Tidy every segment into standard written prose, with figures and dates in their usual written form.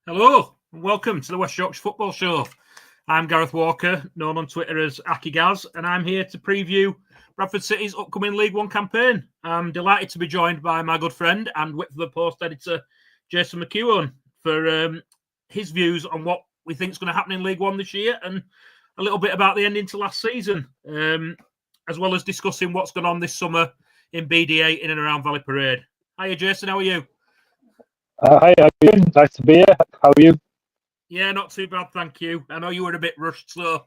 Hello, and welcome to the West Yorkshire Football Show. I'm Gareth Walker, known on Twitter as Aki Gaz, and I'm here to preview Bradford City's upcoming League One campaign. I'm delighted to be joined by my good friend and Whip for the Post editor, Jason McEwen, for his views on what we think is going to happen in League One this year and a little bit about the ending to last season, as well as discussing what's gone on this summer in BDA in and around Valley Parade. Hiya, Jason, how are you? Hi, how are you? Nice to be here. How are you? Yeah, not too bad, thank you. I know you were a bit rushed, so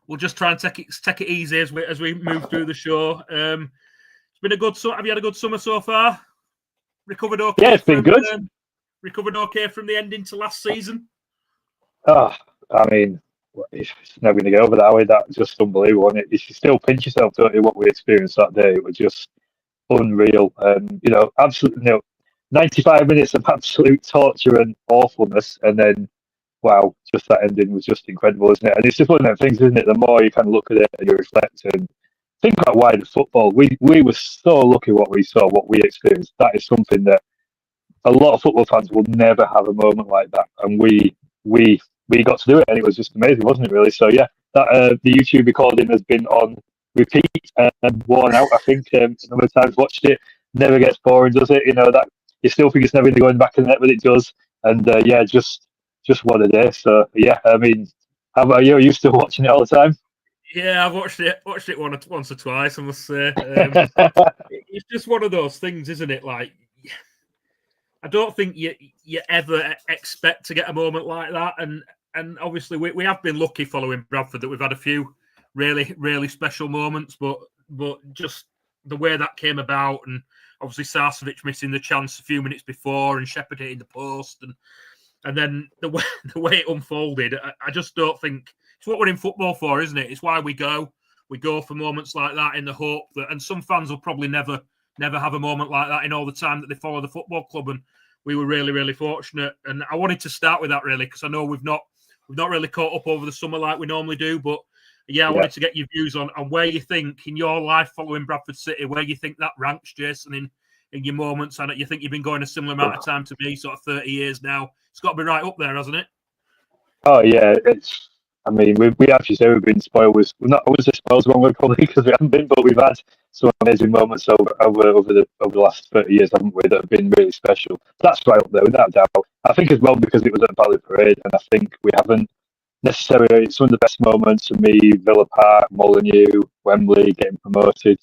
we'll just try and take it easy as we move through the show. It's been a good summer. Have you had a good summer so far? Recovered okay? Yeah, it's been good. Recovered okay from the ending to last season? Oh, I mean, it's never going to get over that way. That's just unbelievable. And you still pinch yourself, don't you, what we experienced that day. It was just unreal. Absolutely, 95 minutes of absolute torture and awfulness, and then, wow, just that ending was just incredible, isn't it? And it's just one of those things, isn't it? The more you kind of look at it and you reflect and think about wider football, we were so lucky what we saw, what we experienced. That is something that a lot of football fans will never have a moment like that, and we got to do it, and it was just amazing, wasn't it? Really. So yeah, that the YouTube recording has been on repeat and worn out. I think a number of times watched it. Never gets boring, does it? That. You still think it's never going back in the net, but it does. And just what a day. So yeah, I mean, how about you? Are you still watching it all the time? Yeah, I've watched it once or twice, I must say. It's just one of those things, isn't it? Like, I don't think you ever expect to get a moment like that. And obviously we have been lucky following Bradford that we've had a few really, really special moments, but just the way that came about, and obviously Sarcevic missing the chance a few minutes before and Shepherd hitting the post, and then the way it unfolded, I just don't think it's what we're in football for, isn't it? It's why we go for moments like that in the hope that, and some fans will probably never have a moment like that in all the time that they follow the football club, and we were really, really fortunate. And I wanted to start with that really because I know we've not really caught up over the summer like we normally do, but I wanted to get your views on where you think in your life following Bradford City, where you think that ranks, Jason, in your moments. And you think you've been going a similar amount of time to me, sort of 30 years now. It's got to be right up there, hasn't it? Oh yeah, I mean, we actually say we've been spoiled with. I wouldn't say spoiled wrong word probably because we haven't been, but we've had some amazing moments over the last 30 years, haven't we? That have been really special. That's right up there without doubt. I think as well because it was at Valley Parade, and I think we haven't necessarily. Some of the best moments for me, Villa Park, Molineux, Wembley, getting promoted.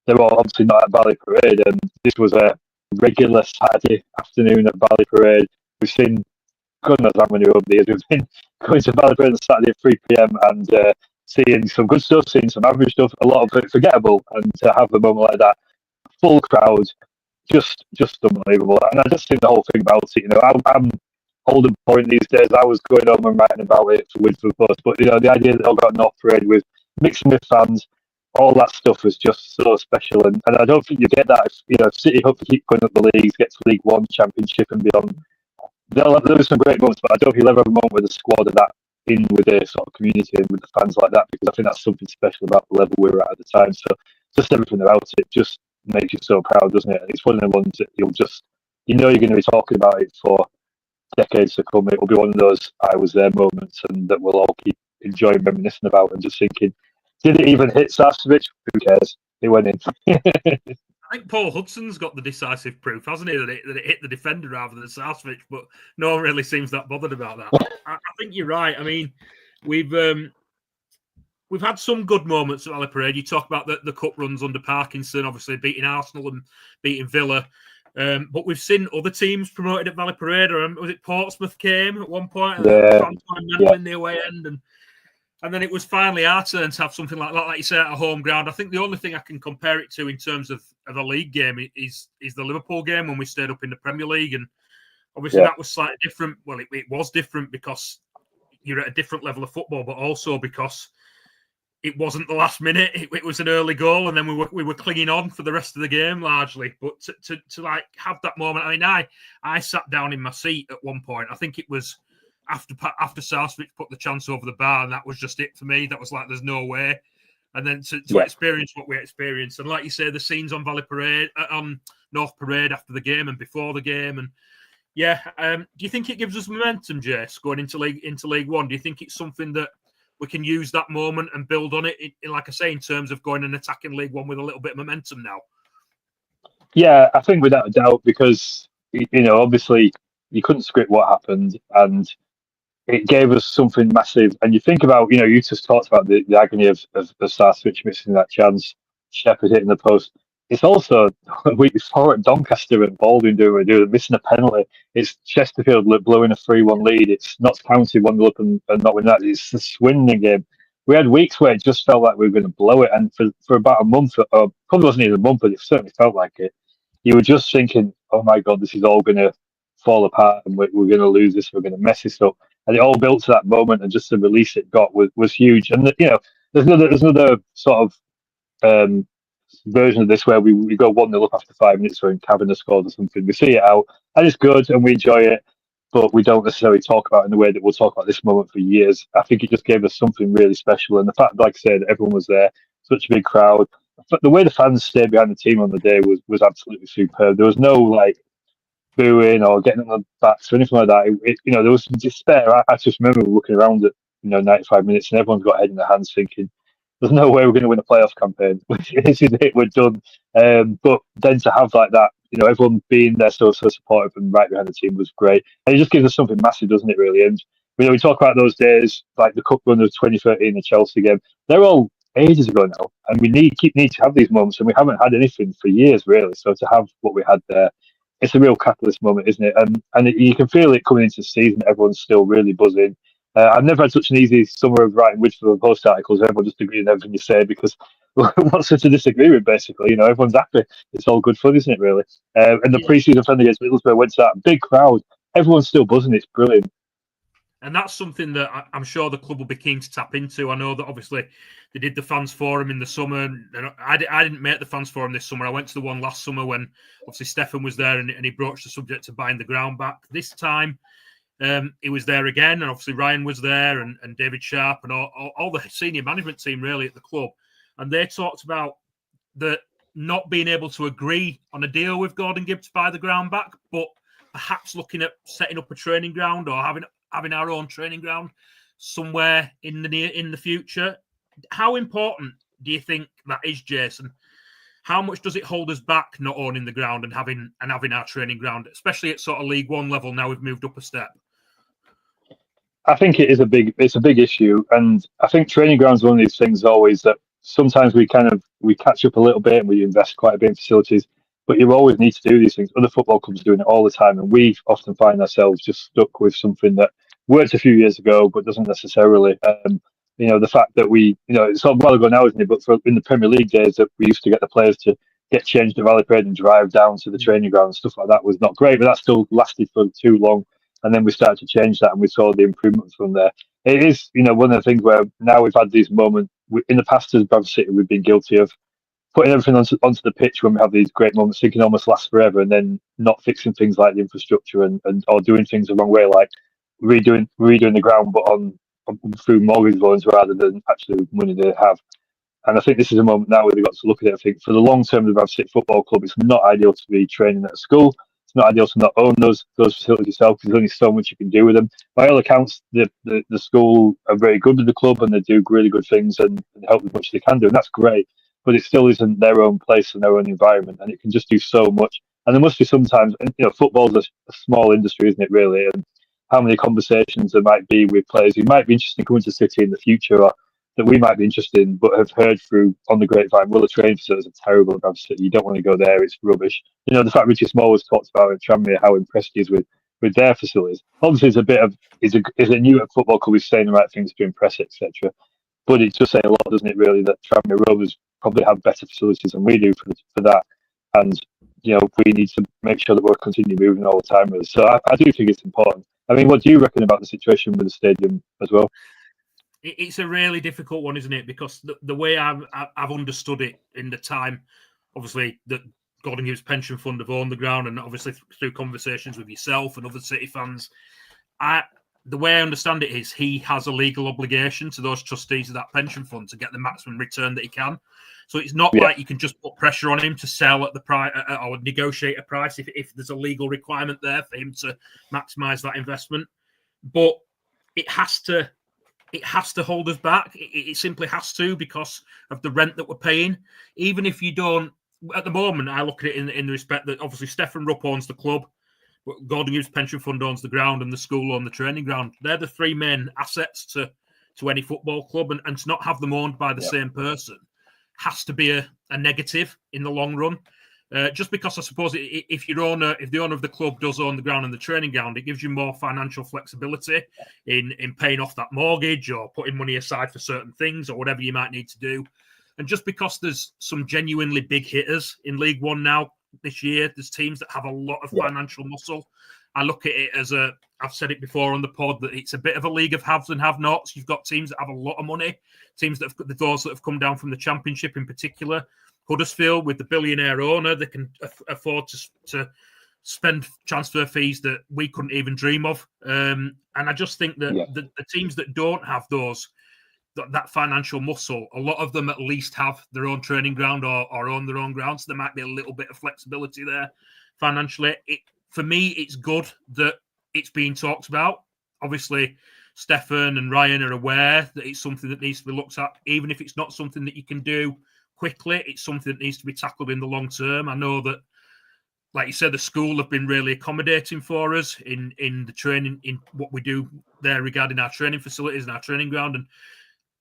They're all obviously not at Valley Parade, and this was a regular Saturday afternoon at Valley Parade. We've seen God knows how many over the years we've been going to Valley Parade on Saturday at 3 p.m. and seeing some good stuff, seeing some average stuff, a lot of it forgettable, and to have a moment like that, full crowd, just unbelievable. And I just think the whole thing about it, I'm old and boring these days. I was going home and writing about it for the Post, but the idea that I got North Parade with mixing with fans, all that stuff was just so special, and I don't think you get that if City hope to keep going up the leagues, get to League One, Championship, and beyond. There'll be some great moments, but I don't think you'll ever have a moment with a squad of that in with a sort of community and with the fans like that, because I think that's something special about the level we were at the time. So just everything about it just makes you so proud, doesn't it? And it's one of the ones that you're going to be talking about it for decades to come. It will be one of those I was there moments, and that we'll all keep enjoying reminiscing about and just thinking, Did it even hit Sasvich? Who cares? It went in. I think Paul Hudson's got the decisive proof, hasn't he, that it hit the defender rather than Sasvich, but no one really seems that bothered about that. I think you're right. I mean, we've had some good moments at Valley Parade. You talk about the cup runs under Parkinson, obviously beating Arsenal and beating Villa. But we've seen other teams promoted at Valley Parade. Was it Portsmouth came at one point and in the away end, and then it was finally our turn to have something like you say, at a home ground. I think the only thing I can compare it to in terms of a league game is the Liverpool game when we stayed up in the Premier League, and obviously that was slightly different. Well, it was different because you're at a different level of football, but also because it wasn't the last minute. It was an early goal, and then we were clinging on for the rest of the game largely. But to like have that moment, I mean, I sat down in my seat at one point. I think it was after Southwich put the chance over the bar, and that was just it for me. That was like, there's no way. And then to experience what we experienced, and like you say, the scenes on Valley Parade, on North Parade after the game and before the game, and do you think it gives us momentum, Jace, going into League One? Do you think it's something that we can use that moment and build on it, like I say, in terms of going and attacking League One with a little bit of momentum now? Yeah, I think without a doubt, because obviously you couldn't script what happened, and it gave us something massive. And you think about, you just talked about the agony of Starswitch missing that chance, Shepherd hitting the post. It's also, we saw it Doncaster and Baldwin doing missing a penalty. It's Chesterfield blowing a 3-1 lead. It's Notts County 1-0 up and not winning that. It's a Swindon game. We had weeks where it just felt like we were going to blow it. And for about a month, or probably wasn't even a month, but it certainly felt like it. You were just thinking, oh my God, this is all going to fall apart and we're going to lose this. We're going to mess this up. And it all built to that moment, and just the release it got was huge. And there's another sort of version of this where we go 1-0 up after 5 minutes when Kavanagh scored or something. We see it out, and it's good, and we enjoy it, but we don't necessarily talk about it in the way that we'll talk about this moment for years. I think it just gave us something really special, and the fact, like I said, everyone was there, such a big crowd. The way the fans stayed behind the team on the day was absolutely superb. There was no like booing or getting on the backs or anything like that. There was despair. I just remember looking around at 95 minutes, and everyone's got head in their hands thinking, there's no way we're going to win a playoff campaign. This is it, we're done. But then to have like that, everyone being there so supportive and right behind the team was great. And it just gives us something massive, doesn't it, really? And we talk about those days, like the cup run of 2013, the Chelsea game. They're all ages ago now, and we need to have these moments, and we haven't had anything for years, really. So to have what we had there, it's a real catalyst moment, isn't it? And you can feel it coming into the season. Everyone's still really buzzing. I've never had such an easy summer of writing Widgefield Post articles. Everyone just agrees on everything you say, because what's there to disagree with, basically? Everyone's happy. It's all good fun, isn't it, really? And the pre-season friendly against Middlesbrough went to that big crowd. Everyone's still buzzing. It's brilliant. And that's something that I'm sure the club will be keen to tap into. I know that obviously they did the fans forum in the summer. And I didn't make the fans forum this summer. I went to the one last summer when obviously Stefan was there and he broached the subject of buying the ground back. This time he was there again, and obviously Ryan was there and David Sharp and all the senior management team really at the club. And they talked about the not being able to agree on a deal with Gordon Gibb to buy the ground back, but perhaps looking at setting up a training ground or having our own training ground somewhere in the future. How important do you think that is, Jason? How much does it hold us back not owning the ground and having our training ground, especially at sort of League One level now we've moved up a step? I think it's a big issue, and I think training grounds are one of these things always that sometimes we catch up a little bit and we invest quite a bit in facilities, but you always need to do these things. Other football clubs are doing it all the time, and we often find ourselves just stuck with something that worked a few years ago but doesn't necessarily. The fact that it's all well ago now, isn't it? But in the Premier League days, that we used to get the players to get changed to Valley Parade and drive down to the training ground and stuff like that was not great, but that still lasted for too long. And then we started to change that, and we saw the improvements from there. It is, one of the things where now we've had these moments. In the past, as Bradford City, we've been guilty of putting everything onto the pitch when we have these great moments, thinking almost last forever, and then not fixing things like the infrastructure and or doing things the wrong way, like redoing the ground, but on through mortgage loans rather than actually money they have. And I think this is a moment now where they've got to look at it. I think for the long term of the Bradford City Football Club, it's not ideal to be training at a school. it's not ideal to not own those facilities yourself because there's only so much you can do with them. By all accounts, the school are very good with the club and they do really good things and help as much as they can do, and that's great. But it still isn't their own place and their own environment, and it can just do so much. And there must be sometimes, and football's a small industry, isn't it? Really, and how many conversations there might be with players who might be interested in coming to City in the future, or that we might be interested in, but have heard through on the grapevine, well, the training facilities are terrible at Bradford City. You don't want to go there; it's rubbish. The fact Richie Small was talked about at Tranmere, how impressed he is with their facilities. Obviously, it's a bit of is a new football club is saying the right things to impress, etc. But it does say a lot, doesn't it? Really, that Tranmere Rovers probably have better facilities than we do for that, and we need to make sure that we're continuing moving all the time. Really, so I do think it's important. I mean, what do you reckon about the situation with the stadium as well? It's a really difficult one, isn't it? Because the way I've understood it in the time, obviously, that Gordon Hughes Pension Fund have owned the ground, and obviously through conversations with yourself and other City fans, the way I understand it is he has a legal obligation to those trustees of that pension fund to get the maximum return that he can. So it's not like you can just put pressure on him to sell at the price or negotiate a price if there's a legal requirement there for him to maximise that investment. But it has to hold us back. It simply has to, because of the rent that we're paying. Even if you don't, at the moment, I look at it in the respect that obviously Stefan Rupp owns the club, but Gordon Hughes Pension Fund owns the ground and the school own the training ground. They're the three main assets to any football club, and to not have them owned by the same person has to be a negative in the long run. Just because I suppose if the owner of the club does own the ground and the training ground, it gives you more financial flexibility in paying off that mortgage or putting money aside for certain things or whatever you might need to do. And just because there's some genuinely big hitters in League One now this year, there's teams that have a lot of financial muscle. I look at it as I've said it before on the pod, that it's a bit of a league of haves and have-nots. You've got teams that have a lot of money, teams that have those that have come down from the Championship in particular. Huddersfield, with the billionaire owner, they can afford to spend transfer fees that we couldn't even dream of. And I just think that the teams that don't have that financial muscle, a lot of them at least have their own training ground or own their own ground. So there might be a little bit of flexibility there financially. For me, it's good that it's being talked about. Obviously, Stefan and Ryan are aware that it's something that needs to be looked at, even if it's not something that you can do quickly. It's something that needs to be tackled in the long term. I know that, like you said, the school have been really accommodating for us in the training, in what we do there regarding our training facilities and our training ground. And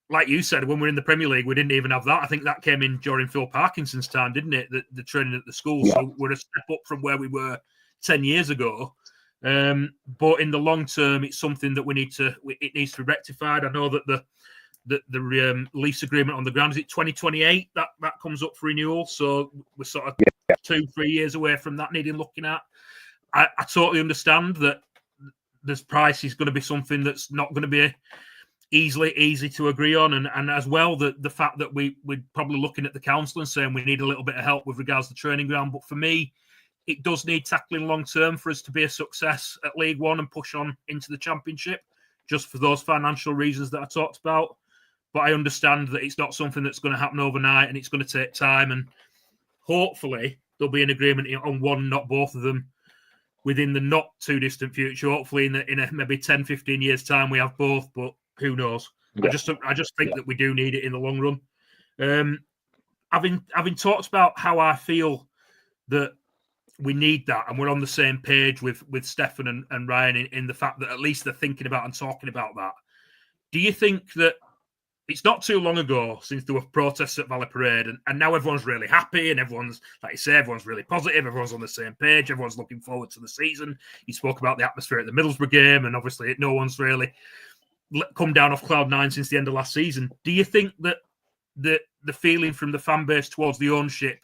like you said, when we're in the Premier League, we didn't even have that. I think that came in during Phil Parkinson's time, didn't it? The training at the school. Yeah. So we're a step up from where we were 10 years ago. But in the long term, it's something that it needs to be rectified. I know that the lease agreement on the ground, is it 2028 that comes up for renewal? So we're sort of 2-3 years away from that needing looking at. I totally understand that this price is going to be something that's not going to be easy to agree on, and as well the fact that we're probably looking at the council and saying we need a little bit of help with regards to training ground. But for me, it does need tackling long term for us to be a success at League One and push on into the Championship, just for those financial reasons that I talked about. But I understand that it's not something that's going to happen overnight, and it's going to take time. And hopefully there'll be an agreement on one, not both of them, within the not too distant future. Hopefully in a maybe 10, 15 years time we have both, but who knows? Yeah. I just think that we do need it in the long run. Having talked about how I feel that we need that, and we're on the same page with Stefan and Ryan in the fact that at least they're thinking about and talking about that. Do you think that it's not too long ago since there were protests at Valley Parade, and now everyone's really happy, and everyone's, like you say, everyone's really positive, everyone's on the same page, everyone's looking forward to the season. You spoke about the atmosphere at the Middlesbrough game, and obviously no one's really come down off cloud nine since the end of last season. Do you think that the feeling from the fan base towards the ownership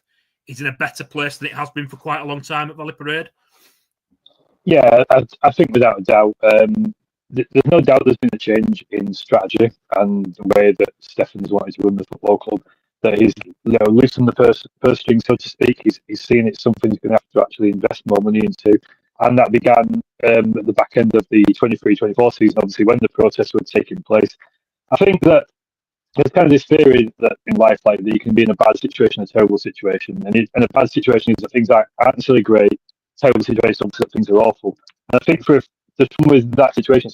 is in a better place than it has been for quite a long time at Valley Parade? Yeah, I think without a doubt. There's no doubt there's been a change in strategy and the way that Stefan's wanted to run the football club. That he's loosened the purse string, so to speak. He's seen it's something he's going to have to actually invest more money into. And that began at the back end of the 23-24 season, obviously, when the protests were taking place. I think that there's kind of this theory that in life, that you can be in a bad situation, a terrible situation. And a bad situation is that things aren't necessarily great, terrible situation, things are awful. And I think for someone with that situation,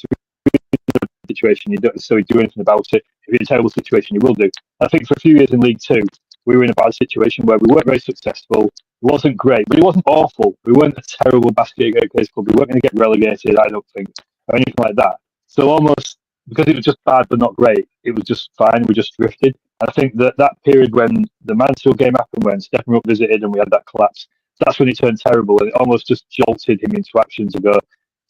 you don't necessarily do anything about it. If you're in a terrible situation, you will do. I think for a few years in League Two, we were in a bad situation where we weren't very successful. It wasn't great, but it wasn't awful. We weren't a terrible basket case club. We weren't going to get relegated, I don't think, or anything like that. So almost because it was just bad but not great, it was just fine. We just drifted. And I think that period when the Mansfield game happened, when Stephen Rupp visited and we had that collapse, that's when it turned terrible, and it almost just jolted him into action to go,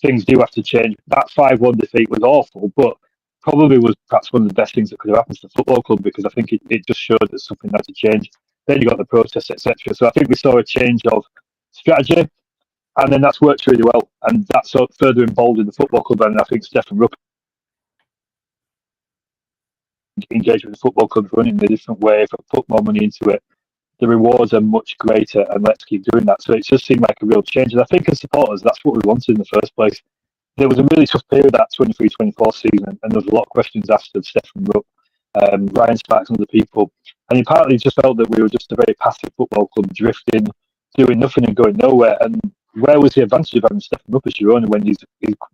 things do have to change. That 5-1 defeat was awful, but probably was perhaps one of the best things that could have happened to the football club, because I think it just showed that something had to change. Then you got the protest, etc. So I think we saw a change of strategy, and then that's worked really well, and that's sort of further emboldened the football club. And I think Stephen Rupp engaged with the football club, running in a different way, put more money into it. The rewards are much greater, and let's keep doing that. So it just seemed like a real change, and I think as supporters, that's what we wanted in the first place. There was a really tough period that 23-24 season, and there was a lot of questions asked of Stephen Rupp, Ryan Sparks, and other people. And he partly just felt that we were just a very passive football club, drifting, doing nothing and going nowhere. And where was the advantage of having Stephen Rupp as your owner when he's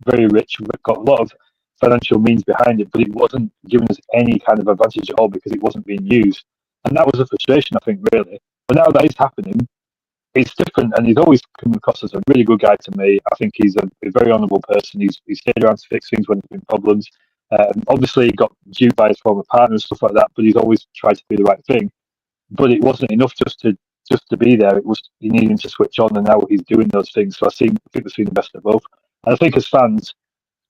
very rich, got a lot of financial means behind it, but it wasn't giving us any kind of advantage at all because it wasn't being used. And that was a frustration, I think, really. But now that is happening, it's different, and he's always come across as a really good guy to me. I think he's a very honourable person. He's stayed around to fix things when there's been problems. Obviously, he got duped by his former partner and stuff like that, but he's always tried to do the right thing. But it wasn't enough just to be there. It was he needing to switch on, and now he's doing those things. So I think we've seen the best of both. And I think as fans,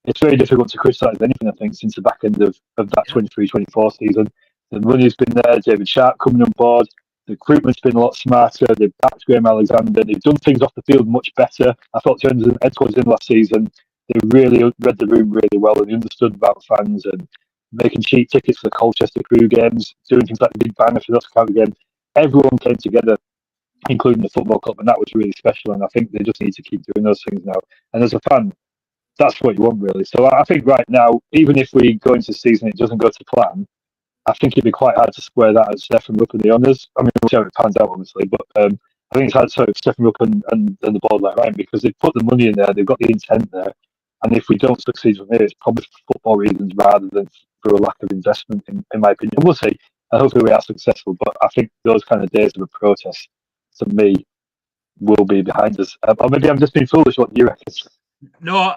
it's very difficult to criticise anything, I think, since the back end of that 23-24 season. The money's been there, David Sharp coming on board, the recruitment's been a lot smarter, they've backed Graham Alexander, they've done things off the field much better. I thought Jones and Ed was in last season, they really read the room really well, and they understood about fans and making cheap tickets for the Colchester Crew games, doing things like the Big Banner for the Notts County game. Everyone came together, including the football club, and that was really special, and I think they just need to keep doing those things now. And as a fan, that's what you want, really. So I think right now, even if we go into the season, it doesn't go to plan, I think it'd be quite hard to square that as Stephen Rupp and the owners. I mean, we'll see how it pans out, obviously, but I think it's hard to sort of Stephen Rupp and the board like Ryan, because they've put the money in there, they've got the intent there, and if we don't succeed from here, it's probably for football reasons rather than for a lack of investment, in my opinion. We'll see, and hopefully we are successful, but I think those kind of days of a protest, to me, will be behind us. Or maybe I'm just being foolish. What do you reckon? No,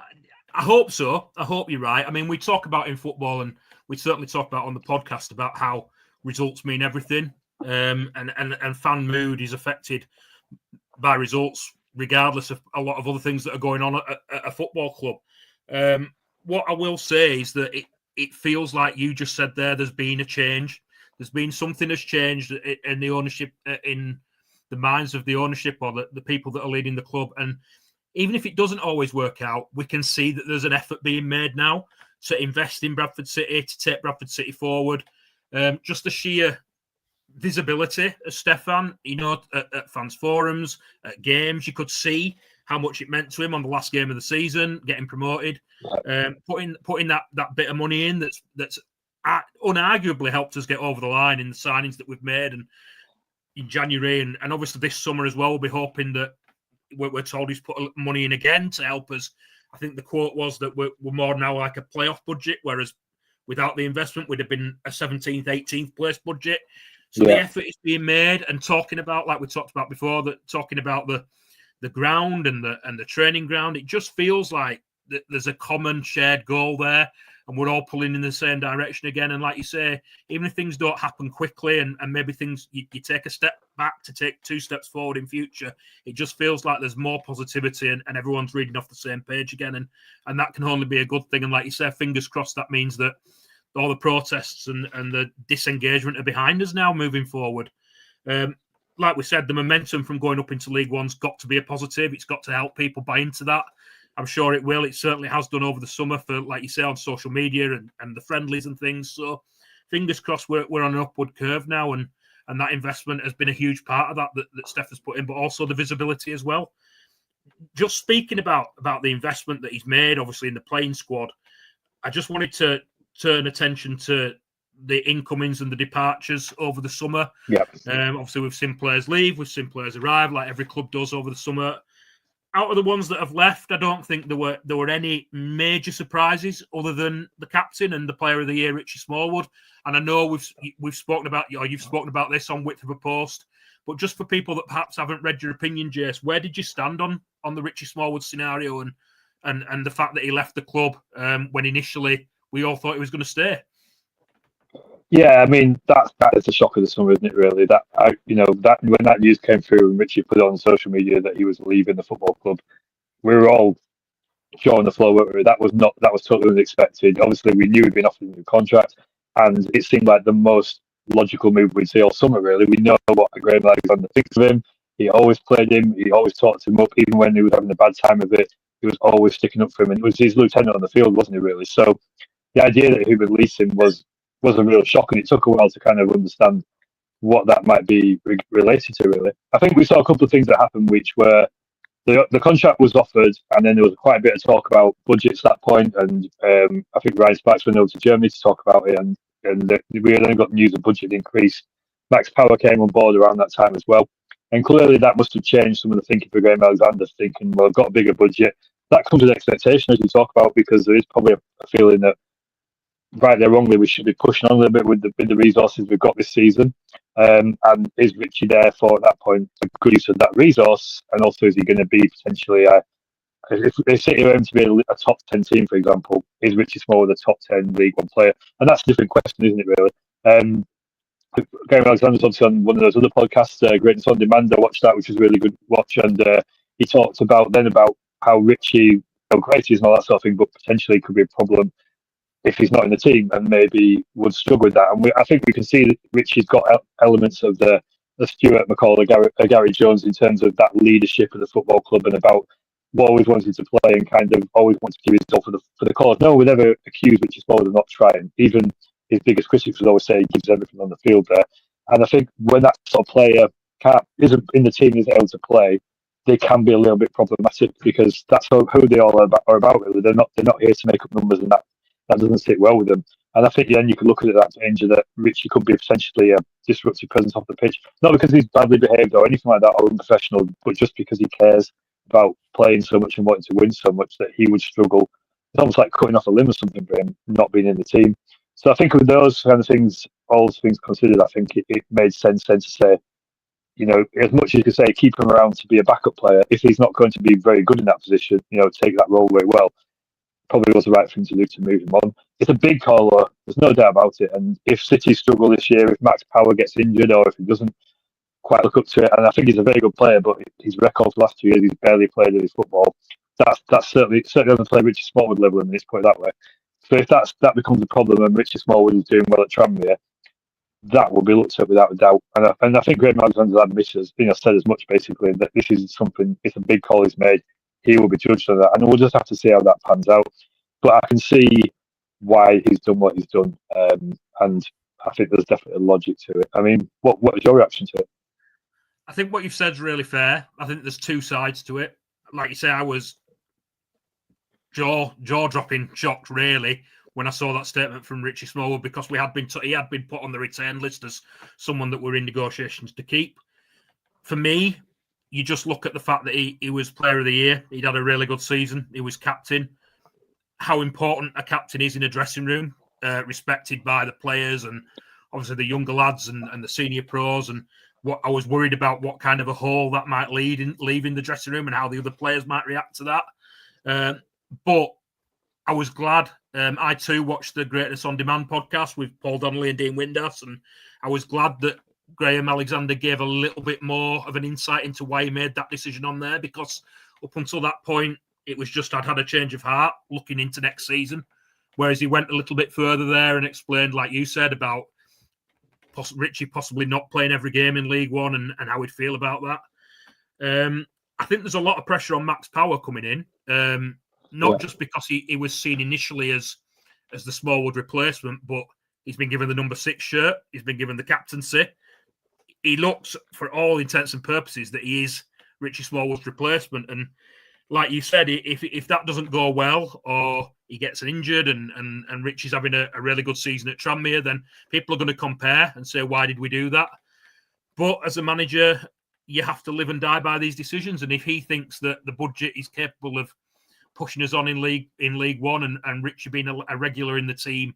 I hope so. I hope you're right. I mean, we talk about in football, and we certainly talk about on the podcast about how results mean everything, and fan mood is affected by results, regardless of a lot of other things that are going on at a football club. What I will say is that it feels like you just said there's been a change. There's been something has changed in the ownership, in the minds of the ownership or the people that are leading the club. And even if it doesn't always work out, we can see that there's an effort being made now to invest in Bradford City, to take Bradford City forward. Just the sheer visibility of Stefan, at fans forums, at games, you could see how much it meant to him on the last game of the season, getting promoted, putting that bit of money in that's unarguably helped us get over the line in the signings that we've made and in January and obviously this summer as well. We'll be hoping that we're told he's put money in again to help us. I think the quote was that we're more now like a playoff budget, whereas without the investment, we'd have been a 17th, 18th place budget. So the effort is being made, and talking about, like we talked about before, that talking about the ground and the training ground, it just feels like there's a common shared goal there, and we're all pulling in the same direction again. And like you say, even if things don't happen quickly and maybe things you take a step back to take 2 steps forward in future, it just feels like there's more positivity and everyone's reading off the same page again. And that can only be a good thing. And like you say, fingers crossed, that means that all the protests and the disengagement are behind us now moving forward. Like we said, the momentum from going up into League One's got to be a positive. It's got to help people buy into that. I'm sure it will. It certainly has done over the summer for, like you say, on social media and the friendlies and things. So fingers crossed we're on an upward curve now, and that investment has been a huge part of that Steph has put in, but also the visibility as well. Just speaking about the investment that he's made, obviously, in the playing squad, I just wanted to turn attention to the incomings and the departures over the summer. Yeah. Obviously, we've seen players leave, we've seen players arrive, like every club does over the summer. out of the ones that have left, I don't think there were any major surprises other than the captain and the player of the year, Richie Smallwood. And I know we've spoken about, or you've spoken about this on Width of a Post, but just for people that perhaps haven't read your opinion, Jace, where did you stand on the Richie Smallwood scenario and the fact that he left the club when initially we all thought he was going to stay? Yeah, I mean that is the shock of the summer, isn't it? Really, that when that news came through and Richie put it on social media that he was leaving the football club, we were all jaw on the floor. That was totally unexpected. Obviously, we knew he'd been offered a new contract, and it seemed like the most logical move we'd see all summer. Really, we know what Graham Alexander thinks of him. He always played him. He always talked him up, even when he was having a bad time of it. He was always sticking up for him, and it was his lieutenant on the field, wasn't it? Really, so the idea that he would release him was a real shock, and it took a while to kind of understand what that might be related to. Really, I think we saw a couple of things that happened, which were the contract was offered, and then there was quite a bit of talk about budgets at that point, and I think Ryan Sparks went over to Germany to talk about it, and we had then got news of budget increase. Max Power came on board around that time as well, and clearly that must have changed some of the thinking for Graham Alexander, thinking, well, I've got a bigger budget. That comes with expectation, as we talk about, because there is probably a feeling that, rightly or wrongly, we should be pushing on a little bit with the resources we've got this season. And is Richie there for, at that point, a good use of that resource? And also, is he going to be potentially, if they sit here to be a top 10 team, for example, is Richie Smallwood a top 10 League One player? And that's a different question, isn't it, really? Gary Alexander's obviously on one of those other podcasts, Greatness on Demand. I watched that, which was a really good watch. And he talked about how Richie, how great he is and all that sort of thing, but potentially could be a problem if he's not in the team, and maybe would struggle with that. And I think we can see that Richie's got elements of the Stuart McCall, Gary Jones, in terms of that leadership of the football club and about always wanting to play and kind of always wanting to give his all for the cause. No one would ever accuse Richie Smallwood of not trying. Even his biggest critics would always say he gives everything on the field there. And I think when that sort of player isn't in the team, isn't able to play, they can be a little bit problematic, because that's who they all are about. Really, they're not here to make up numbers, and that doesn't sit well with them. And I think then you could look at that danger that Richie could be potentially a disruptive presence off the pitch, not because he's badly behaved or anything like that or unprofessional, but just because he cares about playing so much and wanting to win so much that he would struggle. It's almost like cutting off a limb or something for him, not being in the team. So I think with those kind of things, all things considered, I think it made sense then to say, as much as you could say keep him around to be a backup player, if he's not going to be very good in that position, take that role very well, probably was the right thing to do to move him on. It's a big call, though. There's no doubt about it. And if City struggle this year, if Max Power gets injured or if he doesn't quite look up to it, and I think he's a very good player, but his record for the last 2 years, he's barely played in his football. That's certainly doesn't play Richie Smallwood level, and let's put it that way. So if that becomes a problem and Richie Smallwood is doing well at Tranmere, that will be looked at without a doubt. And I think Graham Alexander's admitted, said as much basically, that this is something, it's a big call he's made. He will be judged on that, and we'll just have to see how that pans out. But I can see why he's done what he's done, and I think there's definitely a logic to it. I mean, what is your reaction to it? I think what you've said is really fair. I think there's two sides to it. Like you say, I was jaw-dropping shocked, really, when I saw that statement from Richie Smallwood, because he had been put on the return list as someone that we're in negotiations to keep. For me, you just look at the fact that he was player of the year. He'd had a really good season. He was captain. How important a captain is in a dressing room, respected by the players and obviously the younger lads and the senior pros. And what I was worried about, what kind of a hole that might leave in the dressing room and how the other players might react to that. But I was glad. I too watched the Greatness on Demand podcast with Paul Donnelly and Dean Windass, and I was glad that Graham Alexander gave a little bit more of an insight into why he made that decision on there, because up until that point, it was just I'd had a change of heart looking into next season, whereas he went a little bit further there and explained, like you said, about Richie possibly not playing every game in League One and how he'd feel about that. I think there's a lot of pressure on Max Power coming in, not just because he was seen initially as the Smallwood replacement, but he's been given the number 6 shirt, he's been given the captaincy. He looks, for all intents and purposes, that he is Richie Smallwood's replacement. And like you said, if that doesn't go well, or he gets injured and Richie's having a really good season at Tranmere, then people are going to compare and say, why did we do that? But as a manager, you have to live and die by these decisions. And if he thinks that the budget is capable of pushing us on in League One, and Richie being a regular in the team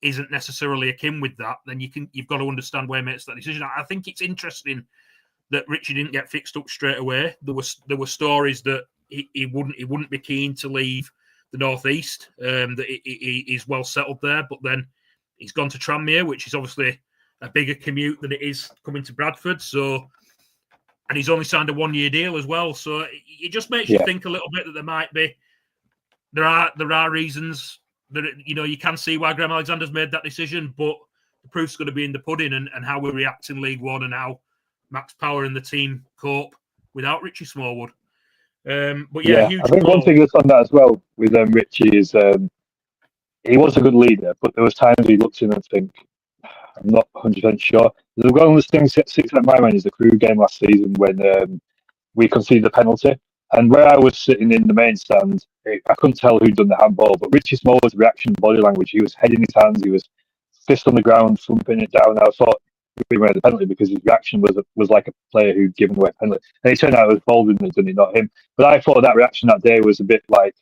isn't necessarily akin with that, then you've got to understand where he makes that decision. I think it's interesting that Richie didn't get fixed up straight away. There were stories that he wouldn't be keen to leave the Northeast, that he's well settled there, but then he's gone to Tranmere, which is obviously a bigger commute than it is coming to Bradford. So, and he's only signed a 1-year deal as well. So it just makes you think a little bit that there are reasons that you can see why Graham Alexander's made that decision, but the proof's going to be in the pudding and how we react in League One and how Max Power and the team cope without Richie Smallwood. But huge. I think one thing that's on that as well with Richie is he was a good leader, but there was times he looked in and think, I'm not 100% sure. The one of the things that sticks in my mind is the Crewe game last season when we conceded the penalty. And where I was sitting in the main stand, I couldn't tell who'd done the handball, but Richie Smallwood's reaction, body language, he was heading his hands, he was fist on the ground, thumping it down. I thought we made the penalty because his reaction was like a player who'd given away a penalty. And it turned out it was Baldwin who'd done it, not him. But I thought that reaction that day was a bit like,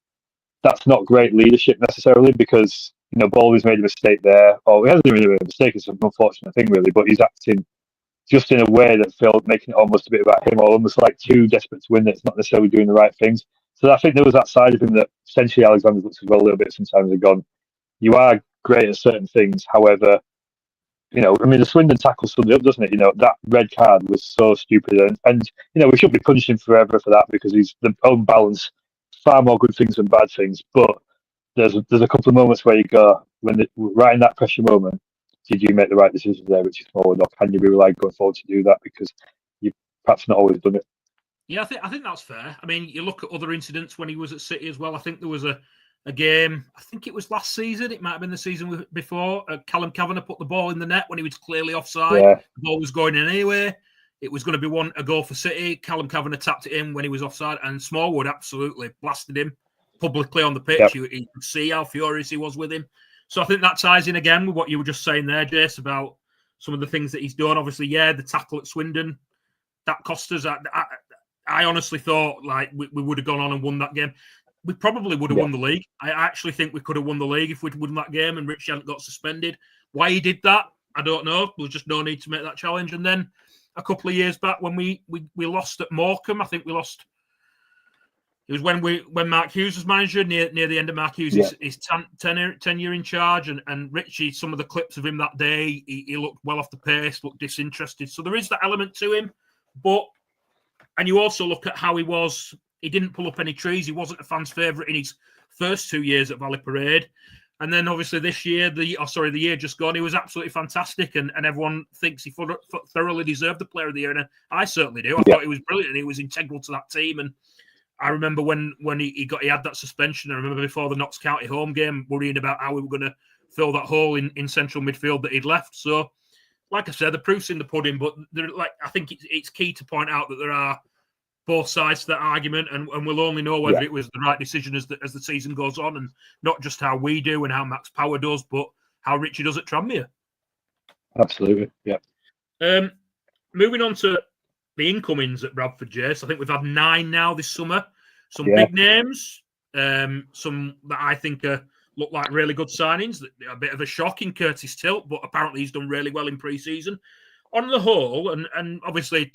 that's not great leadership necessarily, because Baldwin's made a mistake there, or he hasn't really made a mistake. It's an unfortunate thing, really, but he's acting just in a way that felt making it almost a bit about him, or almost like too desperate to win that it's not necessarily doing the right things. So I think there was that side of him that potentially Alexander looks as well a little bit sometimes and gone, you are great at certain things, however, the Swindon tackle summed it up, doesn't it? That red card was so stupid, and we shouldn't be punishing him forever for that, because he's the own balance, far more good things than bad things. But there's a couple of moments where you go, right in that pressure moment, did you make the right decision there, Richie Smallwood, or can you be relied going forward to do that because you've perhaps not always done it? Yeah, I think that's fair. I mean, you look at other incidents when he was at City as well. I think there was a game, I think it was last season, it might have been the season before, Callum Kavanagh put the ball in the net when he was clearly offside. Yeah. The ball was going in anyway. It was going to be a goal for City. Callum Kavanagh tapped it in when he was offside, and Smallwood absolutely blasted him publicly on the pitch. Yep. You could see how furious he was with him. So I think that ties in again with what you were just saying there, Jace, about some of the things that he's done. Obviously, the tackle at Swindon, that cost us. I honestly thought like we would have gone on and won that game. We probably would have won the league. I actually think we could have won the league if we'd won that game and Rich hadn't got suspended. Why he did that, I don't know. There was just no need to make that challenge. And then a couple of years back when we lost at Morecambe, I think we lost. It was when Mark Hughes was manager, near the end of Mark Hughes' his tenure in charge, and Richie, some of the clips of him that day, he looked well off the pace, looked disinterested. So there is that element to him. And you also look at how he was. He didn't pull up any trees. He wasn't a fan's favourite in his first 2 years at Valley Parade. And then obviously this year, the year just gone, he was absolutely fantastic, and everyone thinks he thoroughly deserved the Player of the Year. And I certainly do. I thought he was brilliant, and he was integral to that team. And I remember when he had that suspension. I remember before the Notts County home game, worrying about how we were going to fill that hole in central midfield that he'd left. So, like I said, the proof's in the pudding. But I think it's key to point out that there are both sides to that argument, and we'll only know whether it was the right decision as the season goes on, and not just how we do and how Max Power does, but how Richie does at Tranmere. Absolutely, yeah. Moving on to the incomings at Bradford, Jace. I think we've had 9 now this summer. Some big names, some that I think look like really good signings. A bit of a shock in Curtis Tilt, but apparently he's done really well in pre-season. On the whole, and obviously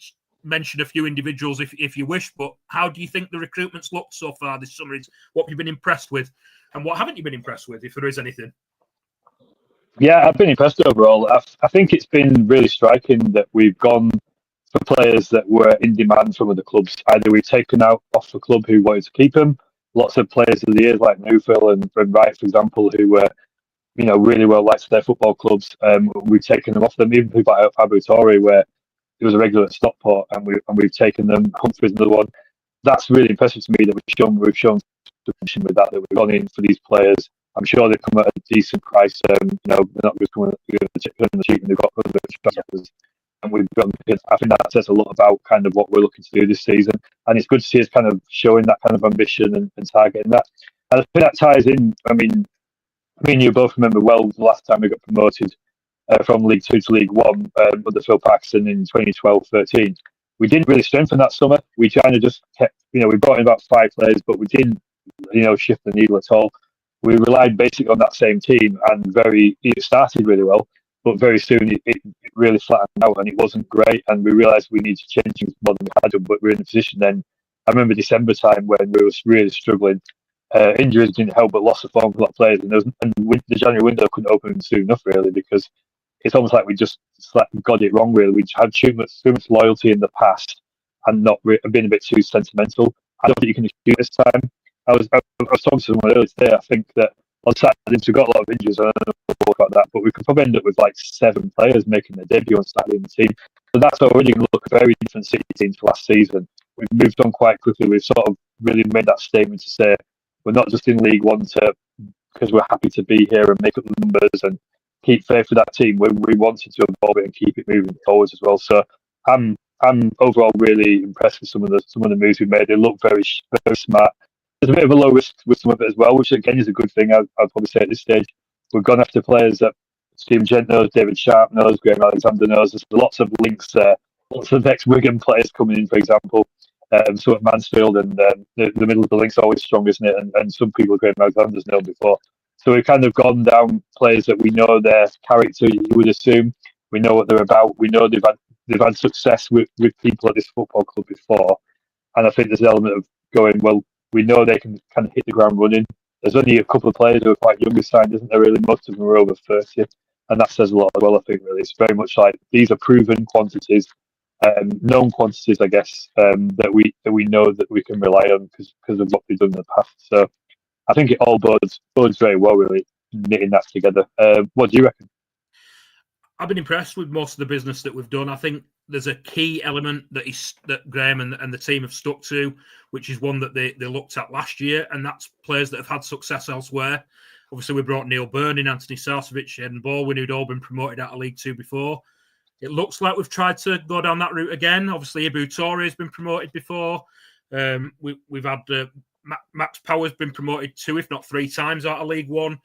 mention a few individuals if you wish, but how do you think the recruitment's looked so far this summer? What have you been impressed with, and what haven't you been impressed with, if there is anything? Yeah, I've been impressed overall. I think it's been really striking that we've gone for players that were in demand from other clubs. Either we've taken out off the club who wanted to keep them. Lots of players of the years like Neufeld and Wright, for example, who were really well liked to their football clubs. We've taken them off them. Even people like Abu Torre, where he was a regular at Stockport, and we've taken them. Humphrey's another one. That's really impressive to me that we've shown attention with that we've gone in for these players. I'm sure they come at a decent price. They're not just coming on the cheap, and they've got other transfers. And we've got. I think that says a lot about kind of what we're looking to do this season, and it's good to see us kind of showing that kind of ambition and targeting that. And I think that ties in. I mean, me and you both remember well the last time we got promoted from League 2 to League 1 under Phil Paxton in 2012-13. we didn't really strengthen that summer. We kind of just kept, we brought in about 5 players, but we didn't, shift the needle at all. We relied basically on that same team, and it started really well, but very soon it really flattened out, and it wasn't great. And we realised we needed to change things more than we had done, but we were in a position then. I remember December time when we were really struggling. Injuries didn't help, but loss of form for a lot of players, and the January window couldn't open soon enough, really, because it's almost like we just got it wrong. Really, we had too much loyalty in the past, and been a bit too sentimental. I don't think you can do this time. I was talking to someone earlier today. I think that on Saturday we got a lot of injuries. I don't know about that, but we could probably end up with like 7 players making their debut on Saturday in the team. So that's already going to look a very different City team to last season. We've moved on quite quickly. We've sort of really made that statement to say we're not just in League One because we're happy to be here and make up the numbers and keep faith with that team. We wanted to evolve it and keep it moving forwards as well. So I'm overall really impressed with some of the moves we made. They look very, very smart. There's a bit of a low risk with some of it as well, which again is a good thing. I'd probably say at this stage we've gone after players that Stephen Gent knows, David Sharp knows, Graham Alexander knows. There's lots of links there. Lots of ex-Wigan players coming in, for example. So at Mansfield, and the middle of the link's always strong, isn't it? And some people Graham Alexander's known before. So we've kind of gone down players that we know their character. You would assume we know what they're about. We know they've had success with people at this football club before, and I think there's an element of going, well, we know they can kind of hit the ground running. There's only a couple of players who are quite young signed, isn't there? Really, most of them are over 30, and that says a lot as well. I think really, it's very much like these are proven quantities, known quantities, I guess, that we know that we can rely on because of what we've done in the past. So I think it all bodes very well, really, knitting that together. What do you reckon? I've been impressed with most of the business that we've done. I think there's a key element that Graham and the team have stuck to, which is one that they looked at last year, and that's players that have had success elsewhere. Obviously, we brought Neil Byrne in, Anthony Sarcevic, Eden Baldwin, who'd all been promoted out of League Two before. It looks like we've tried to go down that route again. Obviously, Ibu Torre has been promoted before. We've had Max Power's been promoted 2, if not 3 times out of League One.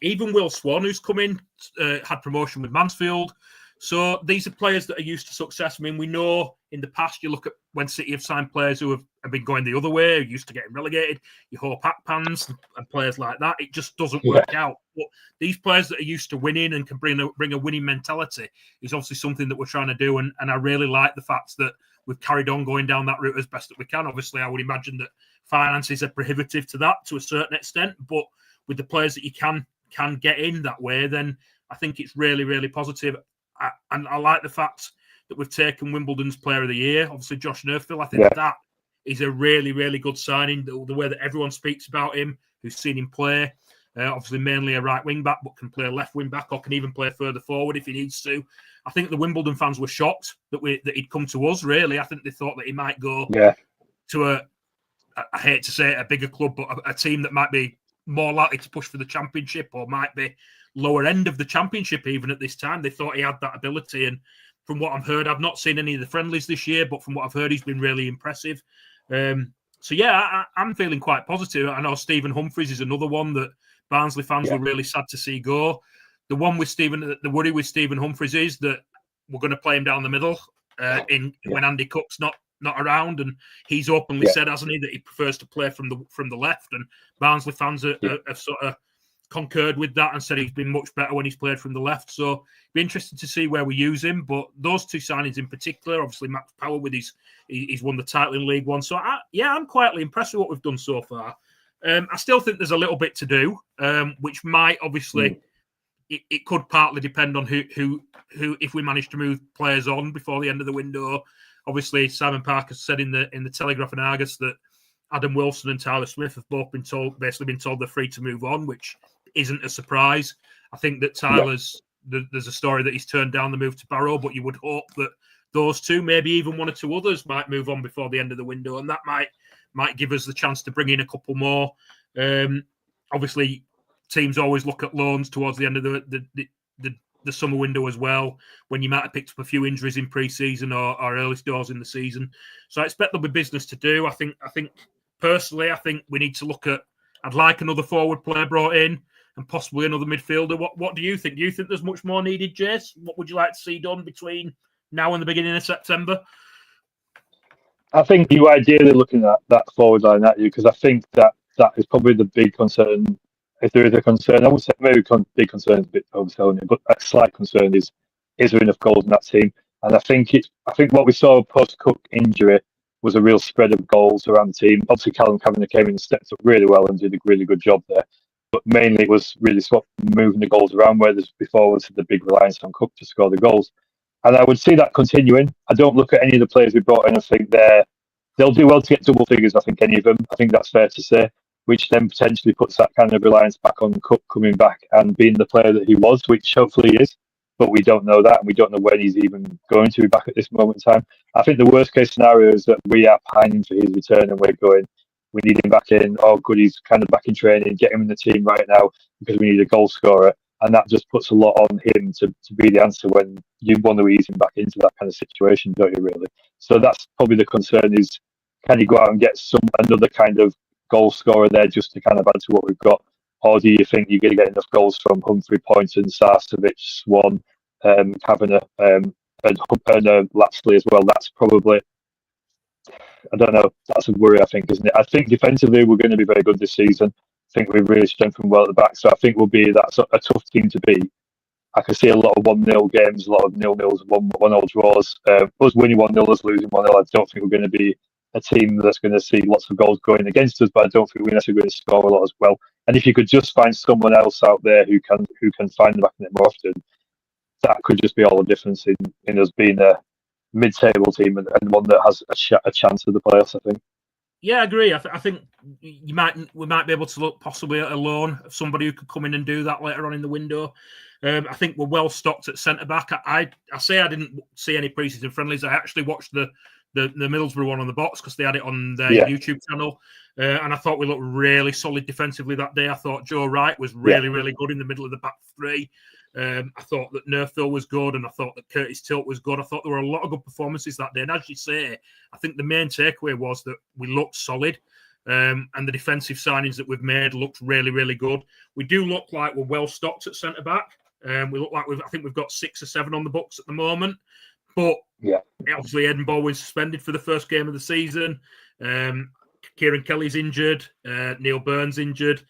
Even Will Swan, who's come in, had promotion with Mansfield. So these are players that are used to success. I mean, we know in the past, you look at when City have signed players who have been going the other way, who used to getting relegated, your Hope Akpans and players like that. It just doesn't work out. But these players that are used to winning and can bring a winning mentality is obviously something that we're trying to do. And I really like the fact that we've carried on going down that route as best that we can. Obviously, I would imagine that finances are prohibitive to that to a certain extent. But with the players that you can get in that way, then I think it's really, really positive. And I like the fact that we've taken Wimbledon's Player of the Year. Obviously, Josh Nerfville, I think that is a really, really good signing. The way that everyone speaks about him, who's seen him play, obviously mainly a right wing back, but can play a left wing back or can even play further forward if he needs to. I think the Wimbledon fans were shocked that he'd come to us, really. I think they thought that he might go to I hate to say it, a bigger club, but a team that might be more likely to push for the championship or might be lower end of the championship even at this time. They thought he had that ability. And from what I've heard, I've not seen any of the friendlies this year, but from what I've heard, he's been really impressive. So, yeah, I'm feeling quite positive. I know Stephen Humphries is another one that Barnsley fans were really sad to see go. The worry with Stephen Humphries is that we're going to play him down the middle when Andy Cook's not around, and he's openly said, hasn't he, that he prefers to play from the left, and Barnsley fans have sort of concurred with that and said he's been much better when he's played from the left. So it'd be interesting to see where we use him. But those 2 signings in particular, obviously Max Power he's won the title in League One. So I'm quietly impressed with what we've done so far. I still think there's a little bit to do, which might obviously it could partly depend on who if we manage to move players on before the end of the window. Obviously, Simon Parker said in the Telegraph and Argus that Adam Wilson and Tyler Smith have both been told they're free to move on, which isn't a surprise. I think that Tyler's there's a story that he's turned down the move to Barrow, but you would hope that those 2, maybe even 1 or 2 others, might move on before the end of the window, and that might give us the chance to bring in a couple more. Obviously, teams always look at loans towards the end of the summer window as well, when you might have picked up a few injuries in pre-season or early doors in the season. So I expect there'll be business to do. I think personally, we need to look at. I'd like another forward player brought in and possibly another midfielder. What do you think? Do you think there's much more needed, Jace? What would you like to see done between now in the beginning of September? I think you're ideally looking at that forward line at you, because I think that is probably the big concern. If there is a concern, I would say maybe big concern is a bit overselling it, but a slight concern is there enough goals in that team? And I think what we saw post Cook injury was a real spread of goals around the team. Obviously, Callum Kavanagh came in and stepped up really well and did a really good job there. But mainly it was really moving the goals around, whereas before was the big reliance on Cook to score the goals. And I would see that continuing. I don't look at any of the players we brought in. I think they'll do well to get double figures. I think any of them. I think that's fair to say. Which then potentially puts that kind of reliance back on Cook coming back and being the player that he was, which hopefully he is. But we don't know that, and we don't know when he's even going to be back at this moment in time. I think the worst case scenario is that we are pining for his return, and we're going, we need him back in. Oh, good, he's kind of back in training. Get him in the team right now because we need a goal scorer. And that just puts a lot on him to be the answer when you want to ease him back into that kind of situation, don't you, really? So that's probably the concern is, can you go out and get another kind of goal scorer there just to kind of add to what we've got? Or do you think you're going to get enough goals from Humphrey, Poynton, Sarcevic, Swan, Kavanagh, and Lapsley as well? That's probably, I don't know, that's a worry, I think, isn't it? I think defensively we're going to be very good this season. I think we've really strengthened well at the back, so I think we'll be a tough team to beat. I can see a lot of 1-0 games, a lot of 0-0s, 1-0 draws. Us winning 1-0, us losing 1-0. I don't think we're going to be a team that's going to see lots of goals going against us, but I don't think we're necessarily going to score a lot as well. And if you could just find someone else out there who can find the back of it more often, that could just be all the difference in us being a mid-table team and one that has a chance of the playoffs, I think. Yeah, I agree. I think we might be able to look possibly at a loan of somebody who could come in and do that later on in the window. I think we're well stocked at centre back. I say I didn't see any pre-season friendlies. I actually watched the Middlesbrough one on the box because they had it on their YouTube channel, and I thought we looked really solid defensively that day. I thought Joe Wright was really good in the middle of the back three. I thought that Nerfville was good, and I thought that Curtis Tilt was good. I thought there were a lot of good performances that day. And as you say, I think the main takeaway was that we looked solid, and the defensive signings that we've made looked really good. We do look like we're well stocked at centre back. We look like I think we've got 6 or 7 on the books at the moment. But obviously, Eden Baldwin's suspended for the first game of the season. Kieran Kelly's injured. Neil Burns injured.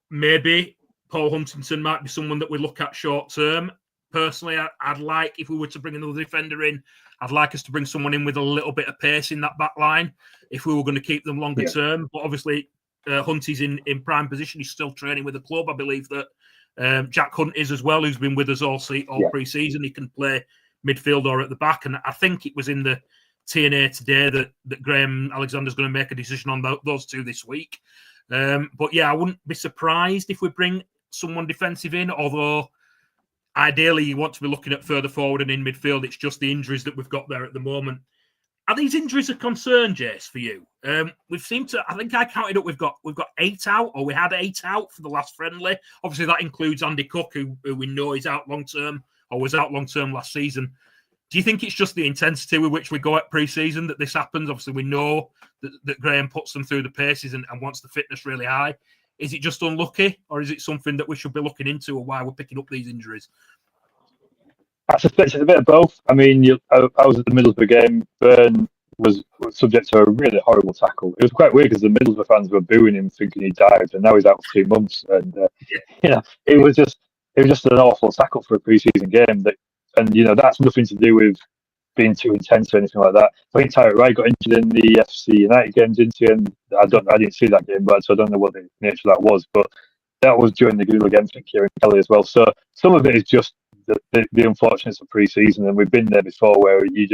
Maybe Paul Huntington might be someone that we look at short term. Personally, I'd like, if we were to bring another defender in, I'd like us to bring someone in with a little bit of pace in that back line if we were going to keep them longer term. But obviously, Hunty's in prime position. He's still training with the club. I believe that Jack Hunt is as well, who's been with us all pre-season. He can play midfield or at the back. And I think it was in the TNA today that Graham Alexander's going to make a decision on those two this week. But yeah, I wouldn't be surprised if we bring someone defensive in, although ideally you want to be looking at further forward and in midfield. It's just the injuries that we've got there at the moment. Are these injuries a concern, Jace, for you? We've seemed to, I think I counted up, we've got 8 out, or we had 8 out for the last friendly. Obviously that includes Andy Cook, who we know is out long-term, or was out long-term last season. Do you think it's just the intensity with which we go at pre-season that this happens? Obviously, we know that Graham puts them through the paces and wants the fitness really high. Is it just unlucky, or is it something that we should be looking into, or why we're picking up these injuries? I suspect it's a bit of both. I mean, I was at the Middlesbrough game. Burn was subject to a really horrible tackle. It was quite weird because the Middlesbrough fans were booing him, thinking he died, and now he's out for 2 months. And it was just an awful tackle for a pre-season game. That's nothing to do with being too intense or anything like that. I think Tyrek Wright got injured in the FC United game, didn't he? And I didn't see that game, so I don't know what the nature of that was. But that was during the Google game for Kieran Kelly as well. So some of it is just the unfortunates of pre-season, and we've been there before where you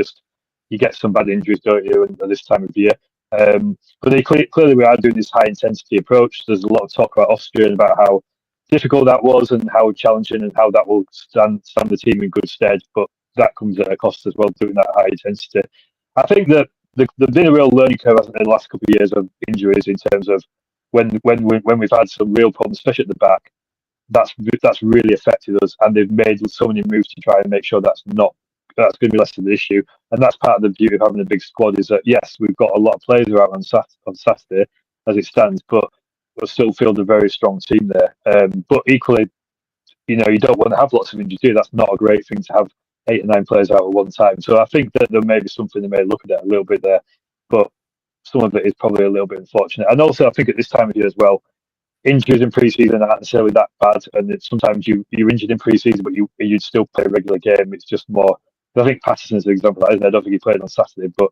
get some bad injuries, don't you, at this time of year. But clearly we are doing this high intensity approach. There's a lot of talk about Austria and about how difficult that was and how challenging and how that will stand the team in good stead. But that comes at a cost as well, doing that high intensity. I think that there's been a real learning curve, hasn't there, in the last couple of years of injuries in terms of when we've had some real problems, especially at the back. That's really affected us, and they've made so many moves to try and make sure that's going to be less of an issue. And that's part of the beauty of having a big squad, is that yes, we've got a lot of players who are out on Saturday as it stands, but we'll still field a very strong team there. But equally, you don't want to have lots of injuries. That's not a great thing to have 8 or 9 players out at one time. So I think that there may be something they may look at a little bit there, but some of it is probably a little bit unfortunate. And also, I think at this time of year as well, injuries in pre-season aren't necessarily that bad, and sometimes you're injured in pre-season, but you'd still play a regular game. It's just more. I think Patterson is an example of that, isn't it? I don't think he played on Saturday, but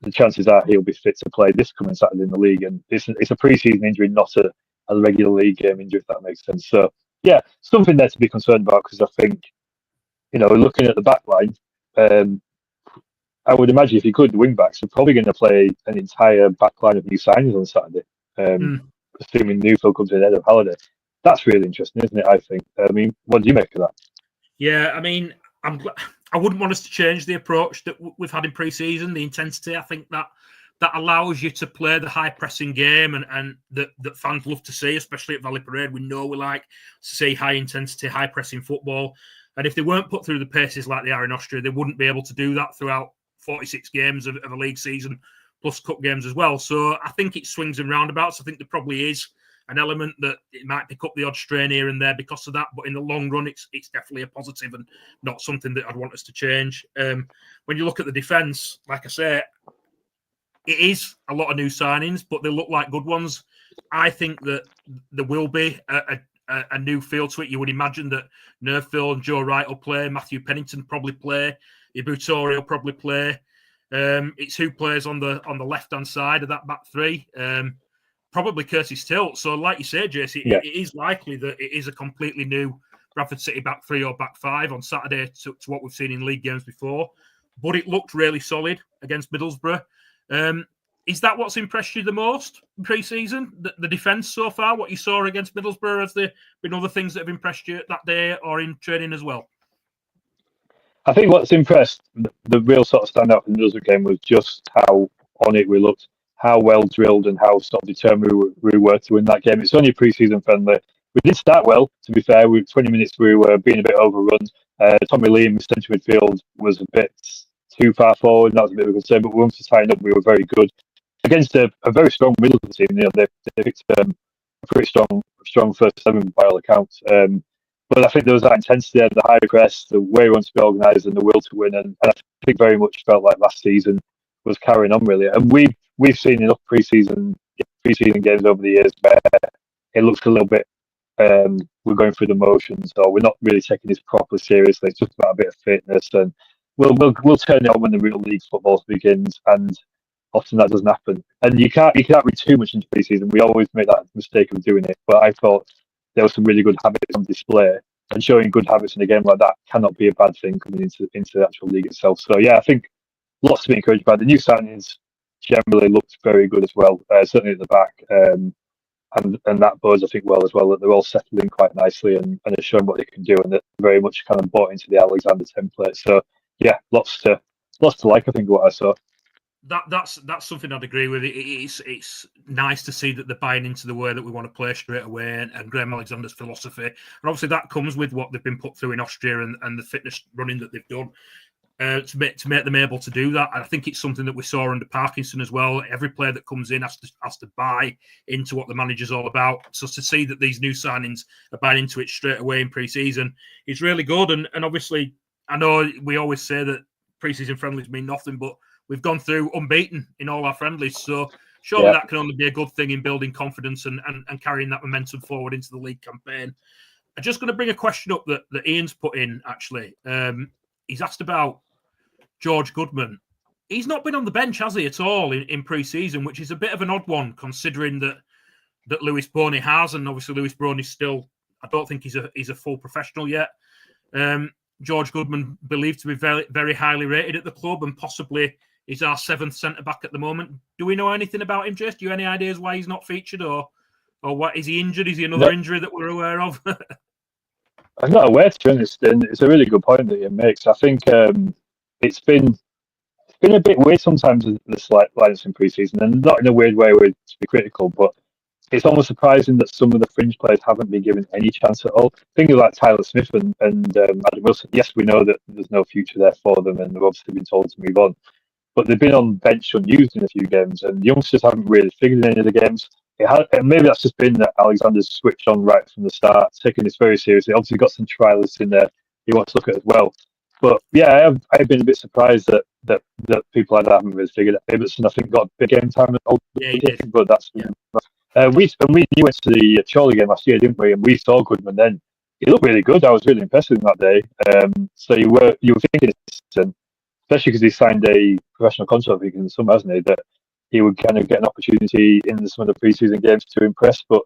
the chances are he'll be fit to play this coming Saturday in the league. And it's a pre-season injury, not a regular league game injury, if that makes sense. So yeah, something there to be concerned about, because I think, looking at the back line, I would imagine if you could, the wing backs are probably going to play an entire back line of new signings on Saturday. Assuming Newfield comes in ahead of Halliday. That's really interesting, isn't it? I think. I mean, what do you make of that? Yeah, I mean, I wouldn't want us to change the approach that we've had in pre-season, the intensity. I think that allows you to play the high pressing game and that fans love to see, especially at Valley Parade. We know we like to see high intensity, high pressing football. And if they weren't put through the paces like they are in Austria, they wouldn't be able to do that throughout 46 games of a league season, plus cup games as well. So I think it swings and roundabouts. I think there probably is an element that it might pick up the odd strain here and there because of that. But in the long run, it's definitely a positive and not something that I'd want us to change. When you look at the defence, like I say, it is a lot of new signings, but they look like good ones. I think that there will be a new feel to it. You would imagine that Newfield and Joe Wright will play. Matthew Pennington probably play. Ibutori will probably play. It's who plays on the left-hand side of that back three. Probably Curtis Tilt. So like you say, Jason, it is likely that it is a completely new Bradford City back three or back five on Saturday to what we've seen in league games before. But it looked really solid against Middlesbrough. Is that what's impressed you the most in pre-season? The defence so far, what you saw against Middlesbrough? Has there been other things that have impressed you that day or in training as well? I think what's impressed, the real sort of standout from the Middlesbrough game was just how on it we looked, how well drilled and how sort of determined we were to win that game. It's only a pre-season friendly. We did start well, to be fair. 20 minutes we were being a bit overrun. Tommy Lee in centre midfield was a bit too far forward, and that was a bit of a concern, but once we signed up, we were very good. Against a very strong Middlesbrough team, they picked a pretty strong first seven by all accounts. But I think there was that intensity there, the high press, the way we want to be organised, and the will to win. And I think very much felt like last season was carrying on really. And we've seen enough pre-season games over the years where it looks a little bit we're going through the motions, or we're not really taking this properly seriously. It's just about a bit of fitness, and we'll turn it on when the real league football begins. And often that doesn't happen. And you can't read too much into pre-season. We always make that mistake of doing it. But I thought there were some really good habits on display, and showing good habits in a game like that cannot be a bad thing coming into the actual league itself. So yeah, I think lots to be encouraged by. The new signings generally looked very good as well, certainly at the back, and that bodes, I think, well as well, that they're all settling quite nicely and are showing what they can do, and they're very much kind of bought into the Alexander template. So yeah, lots to like, I think, what I saw. That's something I'd agree with. It's nice to see that they're buying into the way that we want to play straight away, and Graham Alexander's philosophy. And obviously that comes with what they've been put through in Austria and the fitness running that they've done to make them able to do that. And I think it's something that we saw under Parkinson as well. Every player that comes in has to buy into what the manager's all about. So to see that these new signings are buying into it straight away in pre-season is really good. And obviously, I know we always say that pre-season friendlies mean nothing, but we've gone through unbeaten in all our friendlies. So surely that can only be a good thing in building confidence and carrying that momentum forward into the league campaign. I'm just going to bring a question up that Ian's put in, actually. He's asked about George Goodman. He's not been on the bench, has he, at all in pre-season, which is a bit of an odd one, considering that Lewis Boney has. And obviously Lewis Boney's still, I don't think he's a full professional yet. George Goodman believed to be very, very highly rated at the club, and possibly is our seventh centre-back at the moment. Do we know anything about him, Jess? Do you have any ideas why he's not featured, or what? Is he injured? Is he another injury that we're aware of? I'm not aware, to be honest, and it's a really good point that he makes. I think it's been a bit weird sometimes, the slight lineups in pre-season, and not in a weird way to be critical, but it's almost surprising that some of the fringe players haven't been given any chance at all. Thinking like Tyler Smith and Adam Wilson, yes, we know that there's no future there for them, and they've obviously been told to move on. But they've been on bench unused in a few games, and the youngsters haven't really figured in any of the games. And maybe that's just been that Alexander's switched on right from the start, taking this very seriously. Obviously, got some trialists in there he wants to look at as well. But yeah, I've been a bit surprised that people like that haven't really figured out. Ibbotson, I think, got big game time, Yeah, he did. but that's we went to the Chorley game last year, didn't we? And we saw Goodman then. He looked really good. I was really impressed with him that day. So you were thinking, especially because he signed a professional contract in the summer, hasn't he? That he would kind of get an opportunity in some of the preseason games to impress, but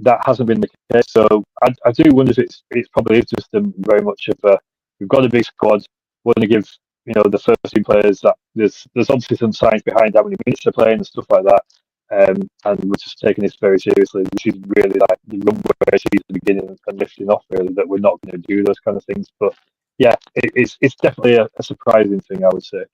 that hasn't been the case. So I do wonder if it's probably just very much of a we've got a big squad. We're going to give the first team players that there's obviously some science behind how many minutes they're playing and stuff like that. And we're just taking this very seriously. This is really like the runway season beginning and lifting off. Really, that we're not going to do those kind of things. But yeah, it's definitely a surprising thing, I would say.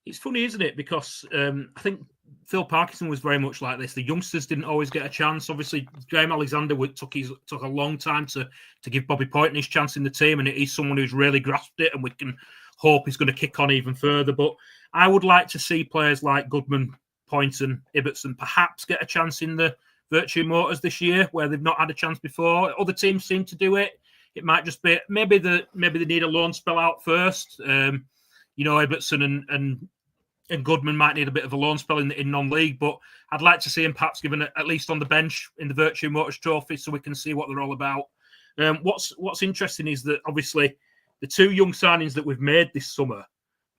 It's funny, isn't it? Because I think Phil Parkinson was very much like this. The youngsters didn't always get a chance. Obviously, Graham Alexander took a long time to give Bobby Poynton his chance in the team, and he's someone who's really grasped it, and we can hope he's going to kick on even further. But I would like to see players like Goodman, Poynton, Ibbotson perhaps get a chance in the Virtue Motors this year, where they've not had a chance before. Other teams seem to do it. It might just be maybe they need a loan spell out first. Ibbotson and Goodman might need a bit of a loan spell in non-league, but I'd like to see him perhaps given at least on the bench in the Virtue Motors Trophy so we can see what they're all about. What's interesting is that obviously the two young signings that we've made this summer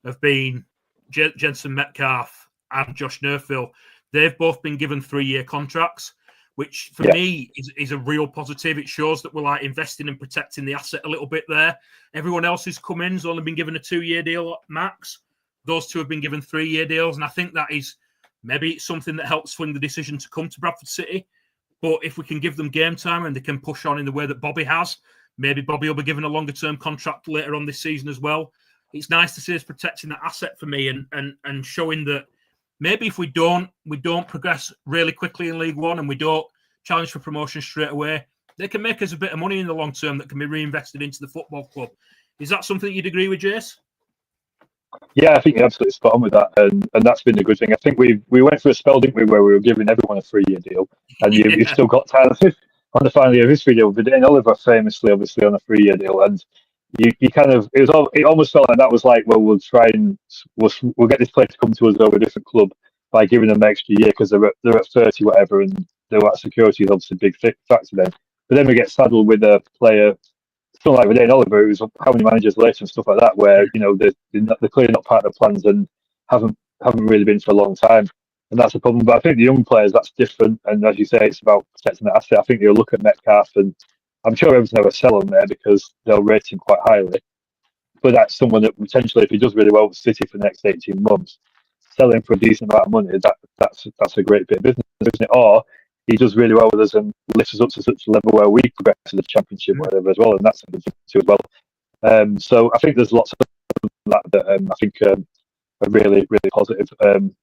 have been Jensen Metcalf and Josh Nerfield. They've both been given 3-year contracts, which for me is a real positive. It shows that we're like investing and protecting the asset a little bit there. Everyone else who's come in has only been given a 2-year deal max. Those two have been given 3-year deals, and I think that is maybe something that helps swing the decision to come to Bradford City. But if we can give them game time and they can push on in the way that Bobby has, maybe Bobby will be given a longer-term contract later on this season as well. It's nice to see us protecting that asset for me and showing that maybe if we don't progress really quickly in League One and we don't challenge for promotion straight away, they can make us a bit of money in the long term that can be reinvested into the football club. Is that something you'd agree with, Jace? Yeah, I think you're absolutely spot on with that, and that's been a good thing. I think we went through a spell, didn't we, where we were giving everyone a 3-year deal, and you've still got Tyler on the final year of his 3 deal. But Oliver famously, obviously, on a 3-year deal, and you kind of it almost felt like that was like, well, we'll try and we'll get this player to come to us over a different club by giving them an extra year because they're at 30 whatever, and that security is obviously a big factor then. But then we get saddled with a player. Something like with Dane Oliver, it was how many managers later and stuff like that, where they're clearly not part of the plans and haven't really been for a long time, and that's a problem. But I think the young players, that's different, and as you say, it's about protecting the asset. I think you'll look at Metcalf, and I'm sure everyone's never sell him there because they'll rate him quite highly. But that's someone that potentially, if he does really well with City for the next 18 months, selling for a decent amount of money, that's a great bit of business, isn't it? Or he does really well with us and lifts us up to such a level where we progress to the Championship, whatever, as well, and that's a good thing too as well. So I think there's lots of that I think are really, really positive, and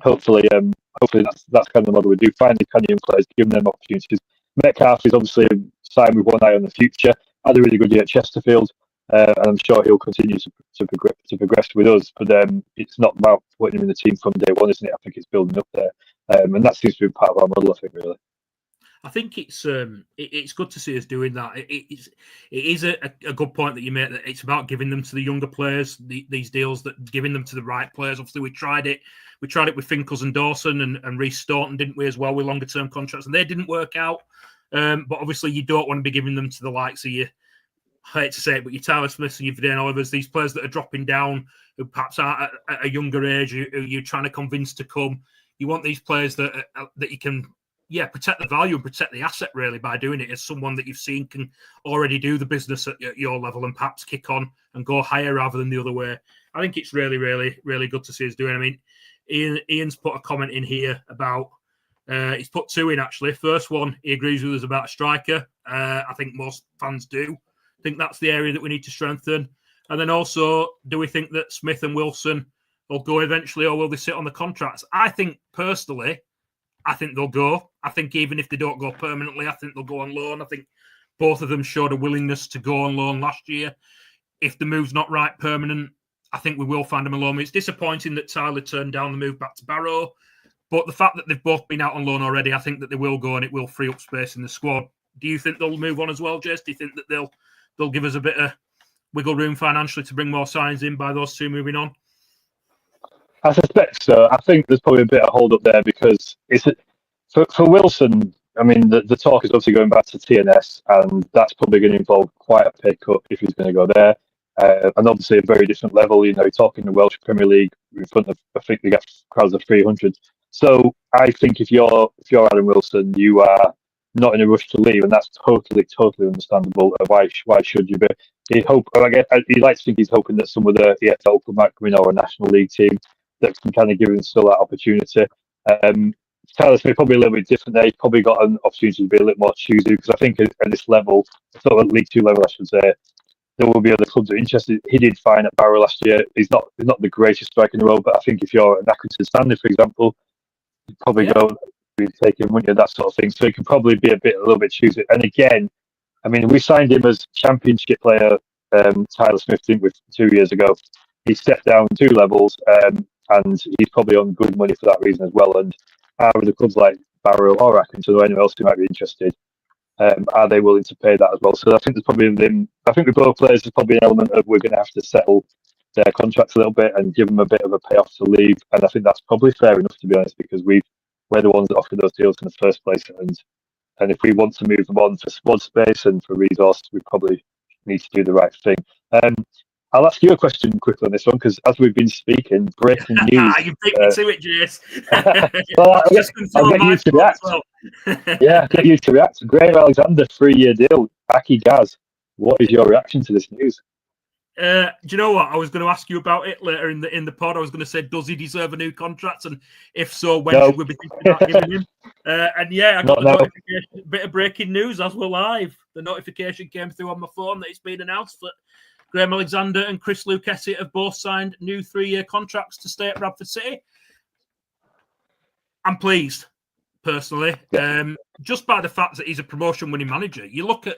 hopefully that's kind of the model we do. Finding kind of young players, giving them opportunities. Metcalf is obviously signed with one eye on the future. Had a really good year at Chesterfield, and I'm sure he'll continue to progress with us. But it's not about putting him in the team from day one, isn't it? I think it's building up there. And that seems to be part of our model, I think, really. I think it's good to see us doing that. It is a good point that you made, that it's about giving them to the younger players, these deals, that giving them to the right players. Obviously, we tried it with Finkles and Dawson and Reece Staunton, didn't we, as well, with longer term contracts, and they didn't work out. But obviously, you don't want to be giving them to the likes of I hate to say it, but your Tyler Smiths and your Dane Olivers, these players that are dropping down, who perhaps are at a younger age, who you're trying to convince to come. You want these players that you can, protect the value and protect the asset, really, by doing it as someone that you've seen can already do the business at your level and perhaps kick on and go higher rather than the other way. I think it's really, really, really good to see us doing. I mean, Ian's put a comment in here about, he's put 2 in, actually. First one, he agrees with us about a striker. I think most fans do. I think that's the area that we need to strengthen. And then also, do we think that Smith and Wilson will go eventually, or will they sit on the contracts? I think, personally, they'll go. I think even if they don't go permanently, I think they'll go on loan. I think both of them showed a willingness to go on loan last year. If the move's not right permanent, I think we will find them a loan. It's disappointing that Tyler turned down the move back to Barrow, but the fact that they've both been out on loan already, I think that they will go and it will free up space in the squad. Do you think they'll move on as well, Jess? Do you think that they'll give us a bit of wiggle room financially to bring more signings in by those two moving on? I suspect so. I think there's probably a bit of hold up there because for Wilson. I mean, the talk is obviously going back to TNS, and that's probably going to involve quite a pay cut if he's going to go there. And obviously a very different level. You're talking the Welsh Premier League in front of, I think they get crowds of 300. So I think if you're Adam Wilson, you are not in a rush to leave, and that's totally understandable. Why should you be? He'd like to think he's hoping that some of the EFL club might come in, or a National League team that can kind of give him still that opportunity. Tyler Smith probably a little bit different there. He's probably got an opportunity to be a little more choosy because I think at this level, sort of League Two level, I should say, there will be other clubs that are interested. He did fine at Barrow last year. He's not the greatest striker in the world, but I think if you're an Accrington Stanley, for example, you'd probably go take him, wouldn't you? That sort of thing. So he could probably be a little bit choosy. And again, I mean, we signed him as Championship player, Tyler Smith, didn't we, 2 years ago. He stepped down 2 levels, and he's probably on good money for that reason as well. And are the clubs like Barrow or Accrington or anyone else who might be interested, are they willing to pay that as well? So I think there's probably I think with both players, there's probably an element of we're going to have to settle their contracts a little bit and give them a bit of a payoff to leave. And I think that's probably fair enough, to be honest, because we're the ones that offered those deals in the first place. And if we want to move them on for squad space and for resource, we probably need to do the right thing. I'll ask you a question quickly on this one, because as we've been speaking, breaking news. You beat me to it, Jace. Well, I'll get you to react. Well. Yeah, I'll get you to react. Graham Alexander, 3-year deal. Aki Gaz, what is your reaction to this news? Do you know what? I was going to ask you about it later in the pod. I was going to say, does he deserve a new contract? And if so, when should we be thinking about giving him? And yeah, I got the notification, bit of breaking news as we're live. The notification came through on my phone that it's been announced that Graham Alexander and Chris Lucchesi have both signed new 3-year contracts to stay at Bradford City. I'm pleased, personally, just by the fact that he's a promotion-winning manager. You look at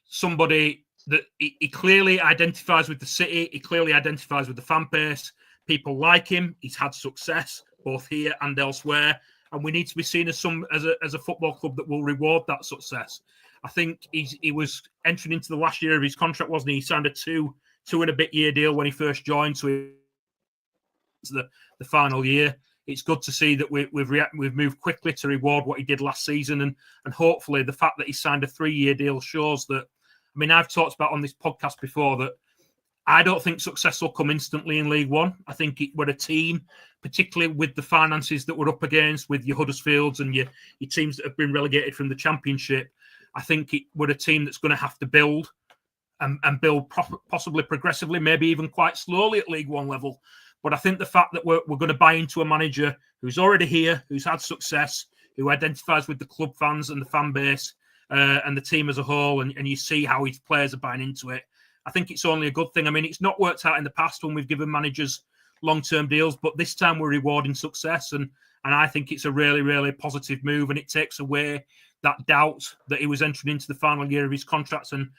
somebody that he clearly identifies with the city. He clearly identifies with the fan base. People like him. He's had success both here and elsewhere, and we need to be seen as a football club that will reward that success. I think he was entering into the last year of his contract, wasn't he? He signed a two and a bit year deal when he first joined, so it's the final year. It's good to see that we've moved quickly to reward what he did last season, and hopefully the fact that he signed a 3-year deal shows that. I mean, I've talked about on this podcast before that I don't think success will come instantly in League One. I think we're a team, particularly with the finances that we're up against, with your Huddersfields and your teams that have been relegated from the Championship. I think we're a team that's going to have to build and build possibly progressively, maybe even quite slowly at League One level. But I think the fact that we're going to buy into a manager who's already here, who's had success, who identifies with the club fans and the fan base and the team as a whole, and you see how his players are buying into it, I think it's only a good thing. I mean, it's not worked out in the past when we've given managers long-term deals, but this time we're rewarding success, and I think it's a really, really positive move, and it takes away that doubt that he was entering into the final year of his contracts, and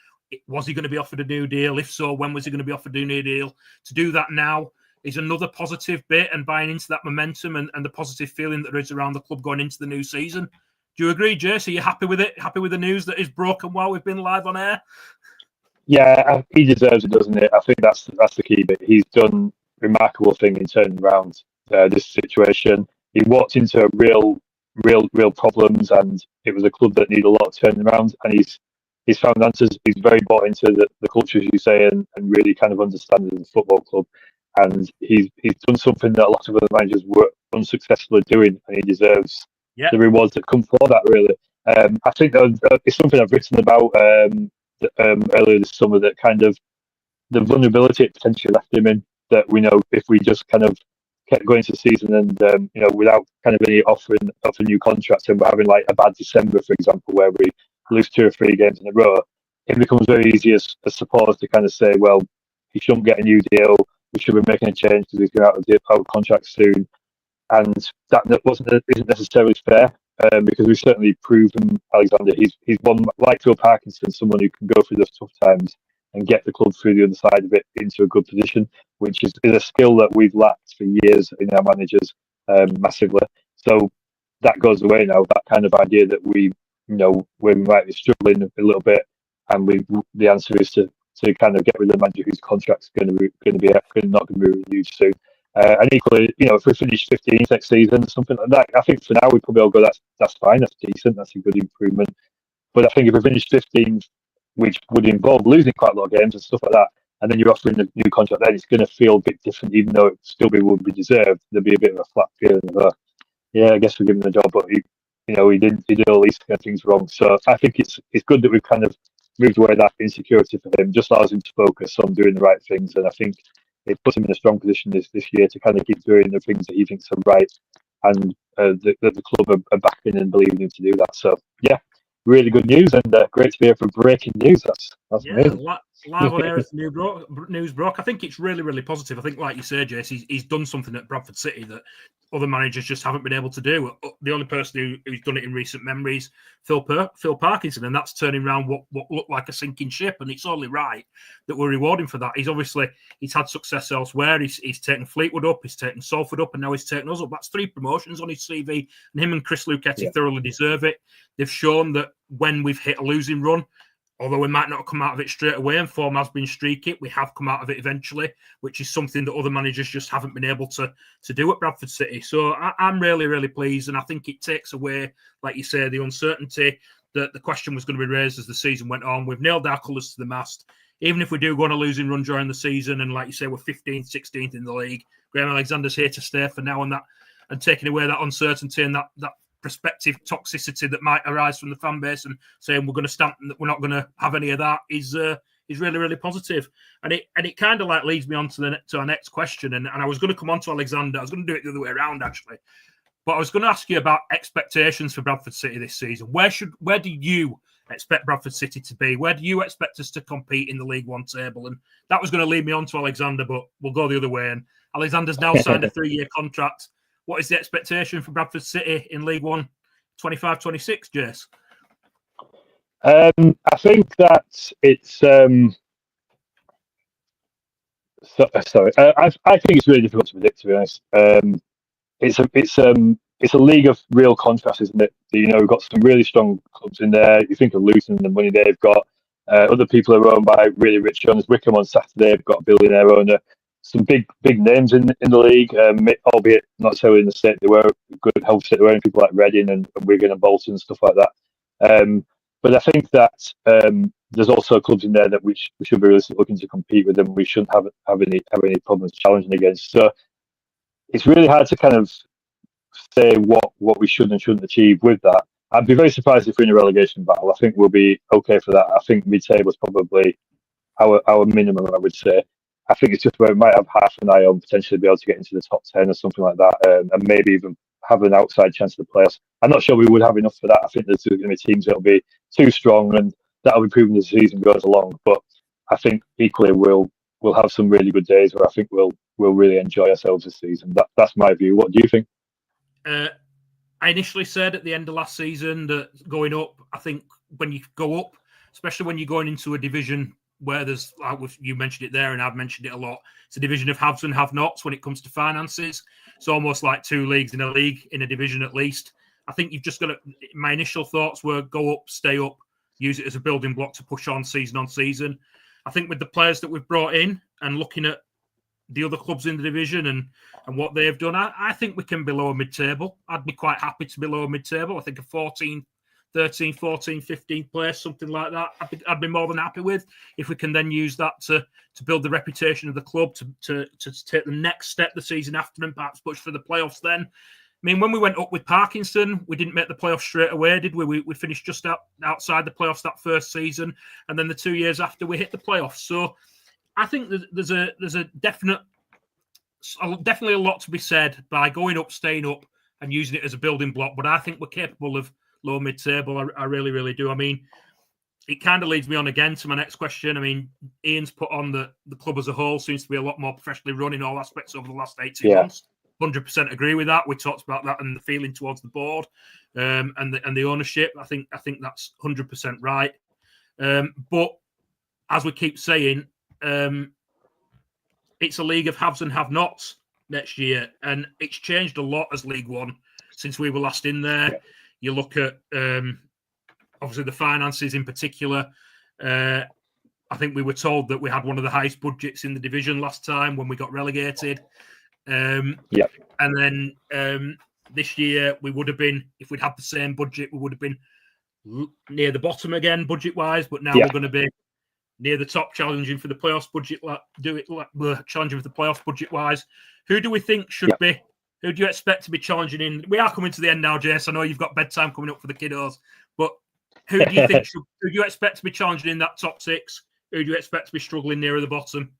was he going to be offered a new deal? If so, when was he going to be offered a new deal? To do that now is another positive bit, and buying into that momentum and the positive feeling that there is around the club going into the new season. Do you agree, Jace? Are you happy with it? Happy with the news that is broken while we've been live on air? Yeah, he deserves it, doesn't it? I think that's the key bit. He's done a remarkable thing in turning around this situation. He walked into real problems, and it was a club that needed a lot of turning around, and he's found answers. He's very bought into the culture, as you say, and really kind of understands the football club. And he's done something that a lot of other managers were unsuccessful at doing, and he deserves the rewards that come for that, really. I think it's something I've written about earlier this summer, that kind of the vulnerability it potentially left him in, that we know if we just kind of kept going into the season and without kind of any offering of a new contract, and we're having like a bad December, for example, where we lose 2 or 3 games in a row, it becomes very easy as supporters to kind of say, well, he shouldn't get a new deal, we should be making a change because he's going out of contract soon. And that isn't necessarily fair, because we've certainly proven Alexander. He's one, like Phil Parkinson, someone who can go through those tough times and get the club through the other side of it into a good position, which is a skill that we've lacked for years in our managers, massively. So that goes away now. That kind of idea that we might be struggling a little bit, and the answer is to to kind of get rid of the manager whose contract's not going to be renewed soon. And equally, if we finish 15th next season, something like that, I think for now we probably all go, that's fine, that's decent, that's a good improvement. But I think if we finish 15th, which would involve losing quite a lot of games and stuff like that, and then you're offering a new contract, then it's going to feel a bit different, even though it still would be deserved. There'd be a bit of a flat feeling of, yeah, I guess we're giving him the job, but he did all these kind of things wrong. So I think it's good that we've kind of moved away that insecurity for him, just allows him to focus on doing the right things, and I think it puts him in a strong position this year to kind of keep doing the things that he thinks are right, and the club are backing and believing him to do that. So yeah, really good news, and great to be here for breaking news. That's amazing. Live on air as news broke. I think it's really, really positive. I think, like you say, Jace, he's done something at Bradford City that other managers just haven't been able to do. The only person who's done it in recent memories, Phil Parkinson, and that's turning around what looked like a sinking ship. And it's only right that we're rewarding for that. He's had success elsewhere. He's taken Fleetwood up, he's taken Salford up, and now he's taken us up. That's 3 promotions on his CV, and him and Chris Lucchetti thoroughly deserve it. They've shown that when we've hit a losing run, although we might not have come out of it straight away and form has been streaky, we have come out of it eventually, which is something that other managers just haven't been able to do at Bradford City. So I'm really, really pleased, and I think it takes away, like you say, the uncertainty that the question was going to be raised as the season went on. We've nailed our colours to the mast. Even if we do go on a losing run during the season, and like you say, we're 15th, 16th in the league, Graham Alexander's here to stay for now, and taking away that uncertainty and that prospective toxicity that might arise from the fan base, and saying we're going to stamp that we're not going to have any of that is really, really positive. And it kind of like leads me on to our next question. And I was going to come on to Alexander. I was going to do it the other way around, actually. But I was going to ask you about expectations for Bradford City this season. Where do you expect Bradford City to be? Where do you expect us to compete in the League One table? And that was going to lead me on to Alexander, but we'll go the other way. And Alexander's now signed a 3-year contract. What is the expectation for Bradford City in League One 25-26, Jace? I think that it's sorry. I think it's really difficult to predict, to be honest. It's a league of real contrasts, isn't it? We've got some really strong clubs in there. You think of Luton and the money they've got. Other people are owned by really rich owners. Wickham on Saturday have got a billionaire owner. Some big names in the league, albeit not necessarily in the state they were. Good health state they were in, people like Reading and Wigan and Bolton and stuff like that. But I think that there's also clubs in there that we should be really looking to compete with, and we shouldn't have any problems challenging against. So it's really hard to kind of say what we should and shouldn't achieve with that. I'd be very surprised if we're in a relegation battle. I think we'll be okay for that. I think mid-table is probably our minimum, I would say. I think it's just where we might have half an eye on potentially be able to get into the top 10 or something like that, and maybe even have an outside chance of the playoffs. I'm not sure we would have enough for that. I think there's going to be teams that'll be too strong, and that'll be proven as the season goes along. But I think equally we'll have some really good days where I think we'll really enjoy ourselves this season. That's my view. What do you think? I initially said at the end of last season that going up, I think when you go up, especially when you're going into a division where there's, like you mentioned it there, and I've mentioned it a lot, it's a division of haves and have-nots when it comes to finances. It's almost like 2 leagues in a league, in a division at least. I think you've just got to, my initial thoughts were go up, stay up, use it as a building block to push on season. I think with the players that we've brought in and looking at the other clubs in the division and what they've done, I think we can be lower mid-table. I'd be quite happy to be lower mid-table. I think a 13, 14, 15th place, something like that, I'd be more than happy with, if we can then use that to build the reputation of the club, to take the next step the season after and perhaps push for the playoffs then. I mean, when we went up with Parkinson, we didn't make the playoffs straight away, did we? We finished just outside the playoffs that first season, and then the 2 years after we hit the playoffs. So I think there's a definitely a lot to be said by going up, staying up, and using it as a building block. But I think we're capable of low mid-table. I really, really do. I mean, it kind of leads me on again to my next question. I mean, Ian's put on the club as a whole seems to be a lot more professionally run in all aspects over the last 18 months. 100% agree with that. We talked about that and the feeling towards the board and the ownership. I think that's 100% right. But as we keep saying, it's a league of haves and have-nots next year, and it's changed a lot as League One since we were last in there. Yeah. You look at obviously the finances in particular. I think we were told that we had one of the highest budgets in the division last time when we got relegated. And then this year we would have been, if we'd had the same budget, we would have been near the bottom again budget-wise. But now we're going to be near the top, challenging for the playoffs budget. We're challenging for the playoffs budget-wise. Who do we think should be? Who do you expect to be challenging in? We are coming to the end now, Jace. I know you've got bedtime coming up for the kiddos, but who do you think who do you expect to be challenging in that top six? Who do you expect to be struggling nearer the bottom?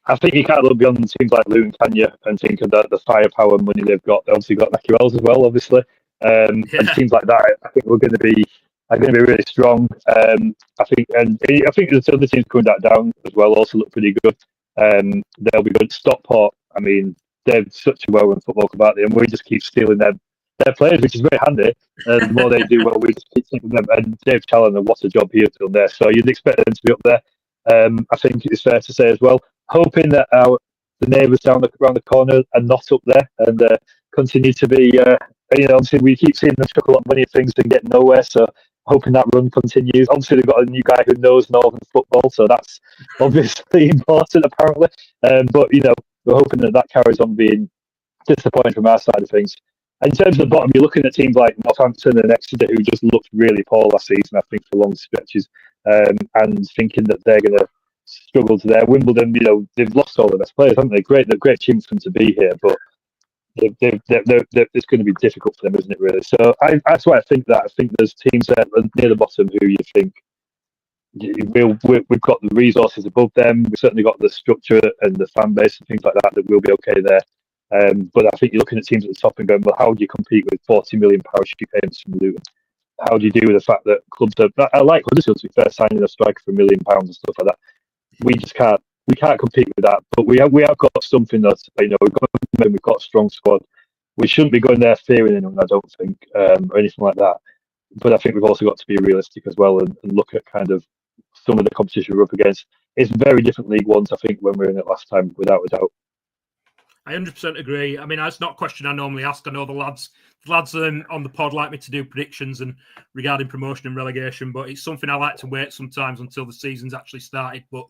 I think you can't look beyond teams like Luton, can you, and think of the firepower and money they've got. They've obviously got Mackie Wells as well, obviously. And teams like that, I think we're going to be really strong. I think there's other teams coming that down as well. Also look pretty good. They'll be good. Stockport, I mean, they're such a well-run football club out there, and we just keep stealing their players, which is very handy. And the more they do well, we just keep taking them. And Dave Challoner, what a job he has done there. So you'd expect them to be up there. I think it's fair to say as well, hoping that the neighbours around the corner are not up there and continue to be. Obviously we keep seeing them chuck a lot of money at things and get nowhere. So hoping that run continues. Obviously they've got a new guy who knows Northern football, so that's obviously important apparently. But we're hoping that carries on being disappointing from our side of things. In terms of the bottom, you're looking at teams like Northampton and Exeter, who just looked really poor last season, I think, for long stretches, and thinking that they're going to struggle to there. Wimbledon, they've lost all their best players, haven't they? Great chance for them to be here, but it's going to be difficult for them, isn't it, really? So that's why I think that. I think there's teams there near the bottom who you think, we've got the resources above them. We've certainly got the structure and the fan base and things like that we'll be okay there. But I think you're looking at teams at the top and going, well, how do you compete with £40 million payments from Luton? How do you deal with the fact that clubs are? I like Huddersfield, to be fair, signing a striker for £1 million and stuff like that. We just can't. We can't compete with that. But we have got something that we've got a strong squad. We shouldn't be going there fearing anyone, I don't think, or anything like that. But I think we've also got to be realistic as well and look at kind of some of the competition we're up against. It's very different League Ones, I think, when we were in it last time, without a doubt. I 100% agree. I mean, that's not a question I normally ask. I know the lads on the pod like me to do predictions and regarding promotion and relegation, but it's something I like to wait sometimes until the season's actually started. But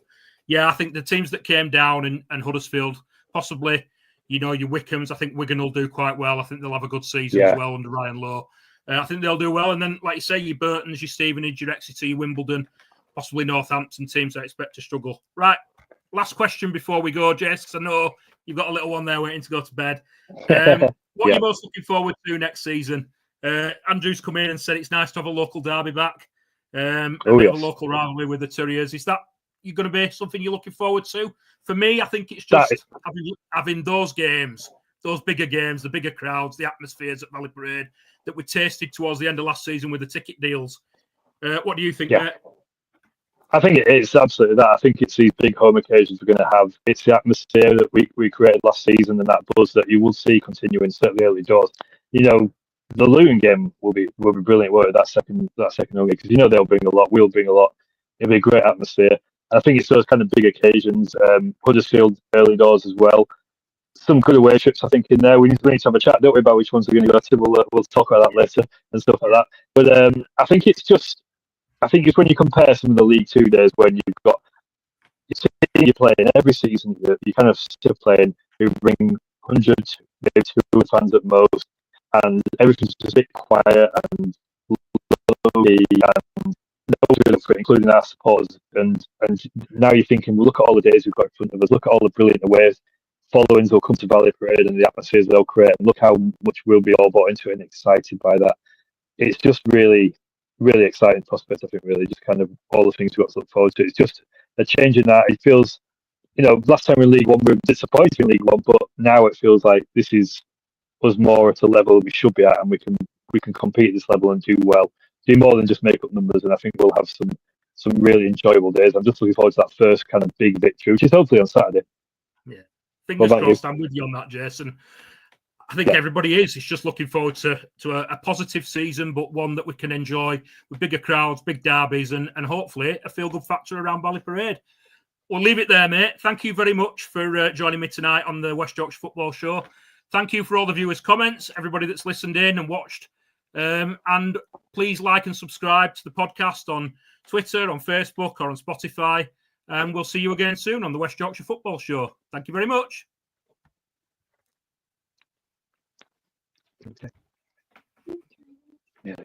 yeah, I think the teams that came down and Huddersfield, possibly, your Wickhams, I think Wigan will do quite well. I think they'll have a good season as well under Ryan Lowe. I think they'll do well. And then, like you say, your Burtons, your Stevenage, your Exeter, your Wimbledon, possibly Northampton teams I expect to struggle. Right, last question before we go, Jace, because I know you've got a little one there waiting to go to bed. What are you most looking forward to next season? Andrew's come in and said it's nice to have a local derby back. A bit of a local rivalry with the Terriers. Is that going to be something you're looking forward to? For me, I think it's just having those games, those bigger games, the bigger crowds, the atmospheres at Valley Parade that we tasted towards the end of last season with the ticket deals. What do you think, mate? I think it's absolutely that. I think it's these big home occasions we're going to have. It's the atmosphere that we created last season and that buzz that you will see continuing certainly early doors. The Luton game will be brilliant. Won't it? That second home game, because they'll bring a lot. We'll bring a lot. It'll be a great atmosphere. And I think it's those kind of big occasions. Huddersfield early doors as well. Some good away trips, I think, in there. We need to have a chat, don't we, about which ones we're going to go to. We'll talk about that later and stuff like that. But I think it's when you compare some of the League Two days when you're playing every season, you kind of still playing, you bring 100, maybe 200 fans at most, and everything's just a bit quiet and lonely, and nobody really for it, including our supporters. And now you're thinking, well, look at all the days we've got in front of us, look at all the brilliant aways followings will come to Valley Parade and the atmospheres they'll create, and look how much we'll be all bought into it and excited by that. It's just really exciting prospect, I think, really, just kind of all the things we've got to look forward to. It's just a change in that. It feels, last time in League One, we were disappointed in League One, but now it feels like this is us more at a level we should be at, and we can compete at this level and do well, do more than just make up numbers, and I think we'll have some really enjoyable days. I'm just looking forward to that first kind of big victory, which is hopefully on Saturday. Yeah. Fingers crossed, I'm with you on that, Jason. I think everybody is. It's just looking forward to a positive season, but one that we can enjoy with bigger crowds, big derbies, and hopefully a feel-good factor around Valley Parade. We'll leave it there, mate. Thank you very much for joining me tonight on the West Yorkshire Football Show. Thank you for all the viewers' comments, everybody that's listened in and watched. And please like and subscribe to the podcast on Twitter, on Facebook, or on Spotify. And we'll see you again soon on the West Yorkshire Football Show. Thank you very much. Okay. Yeah,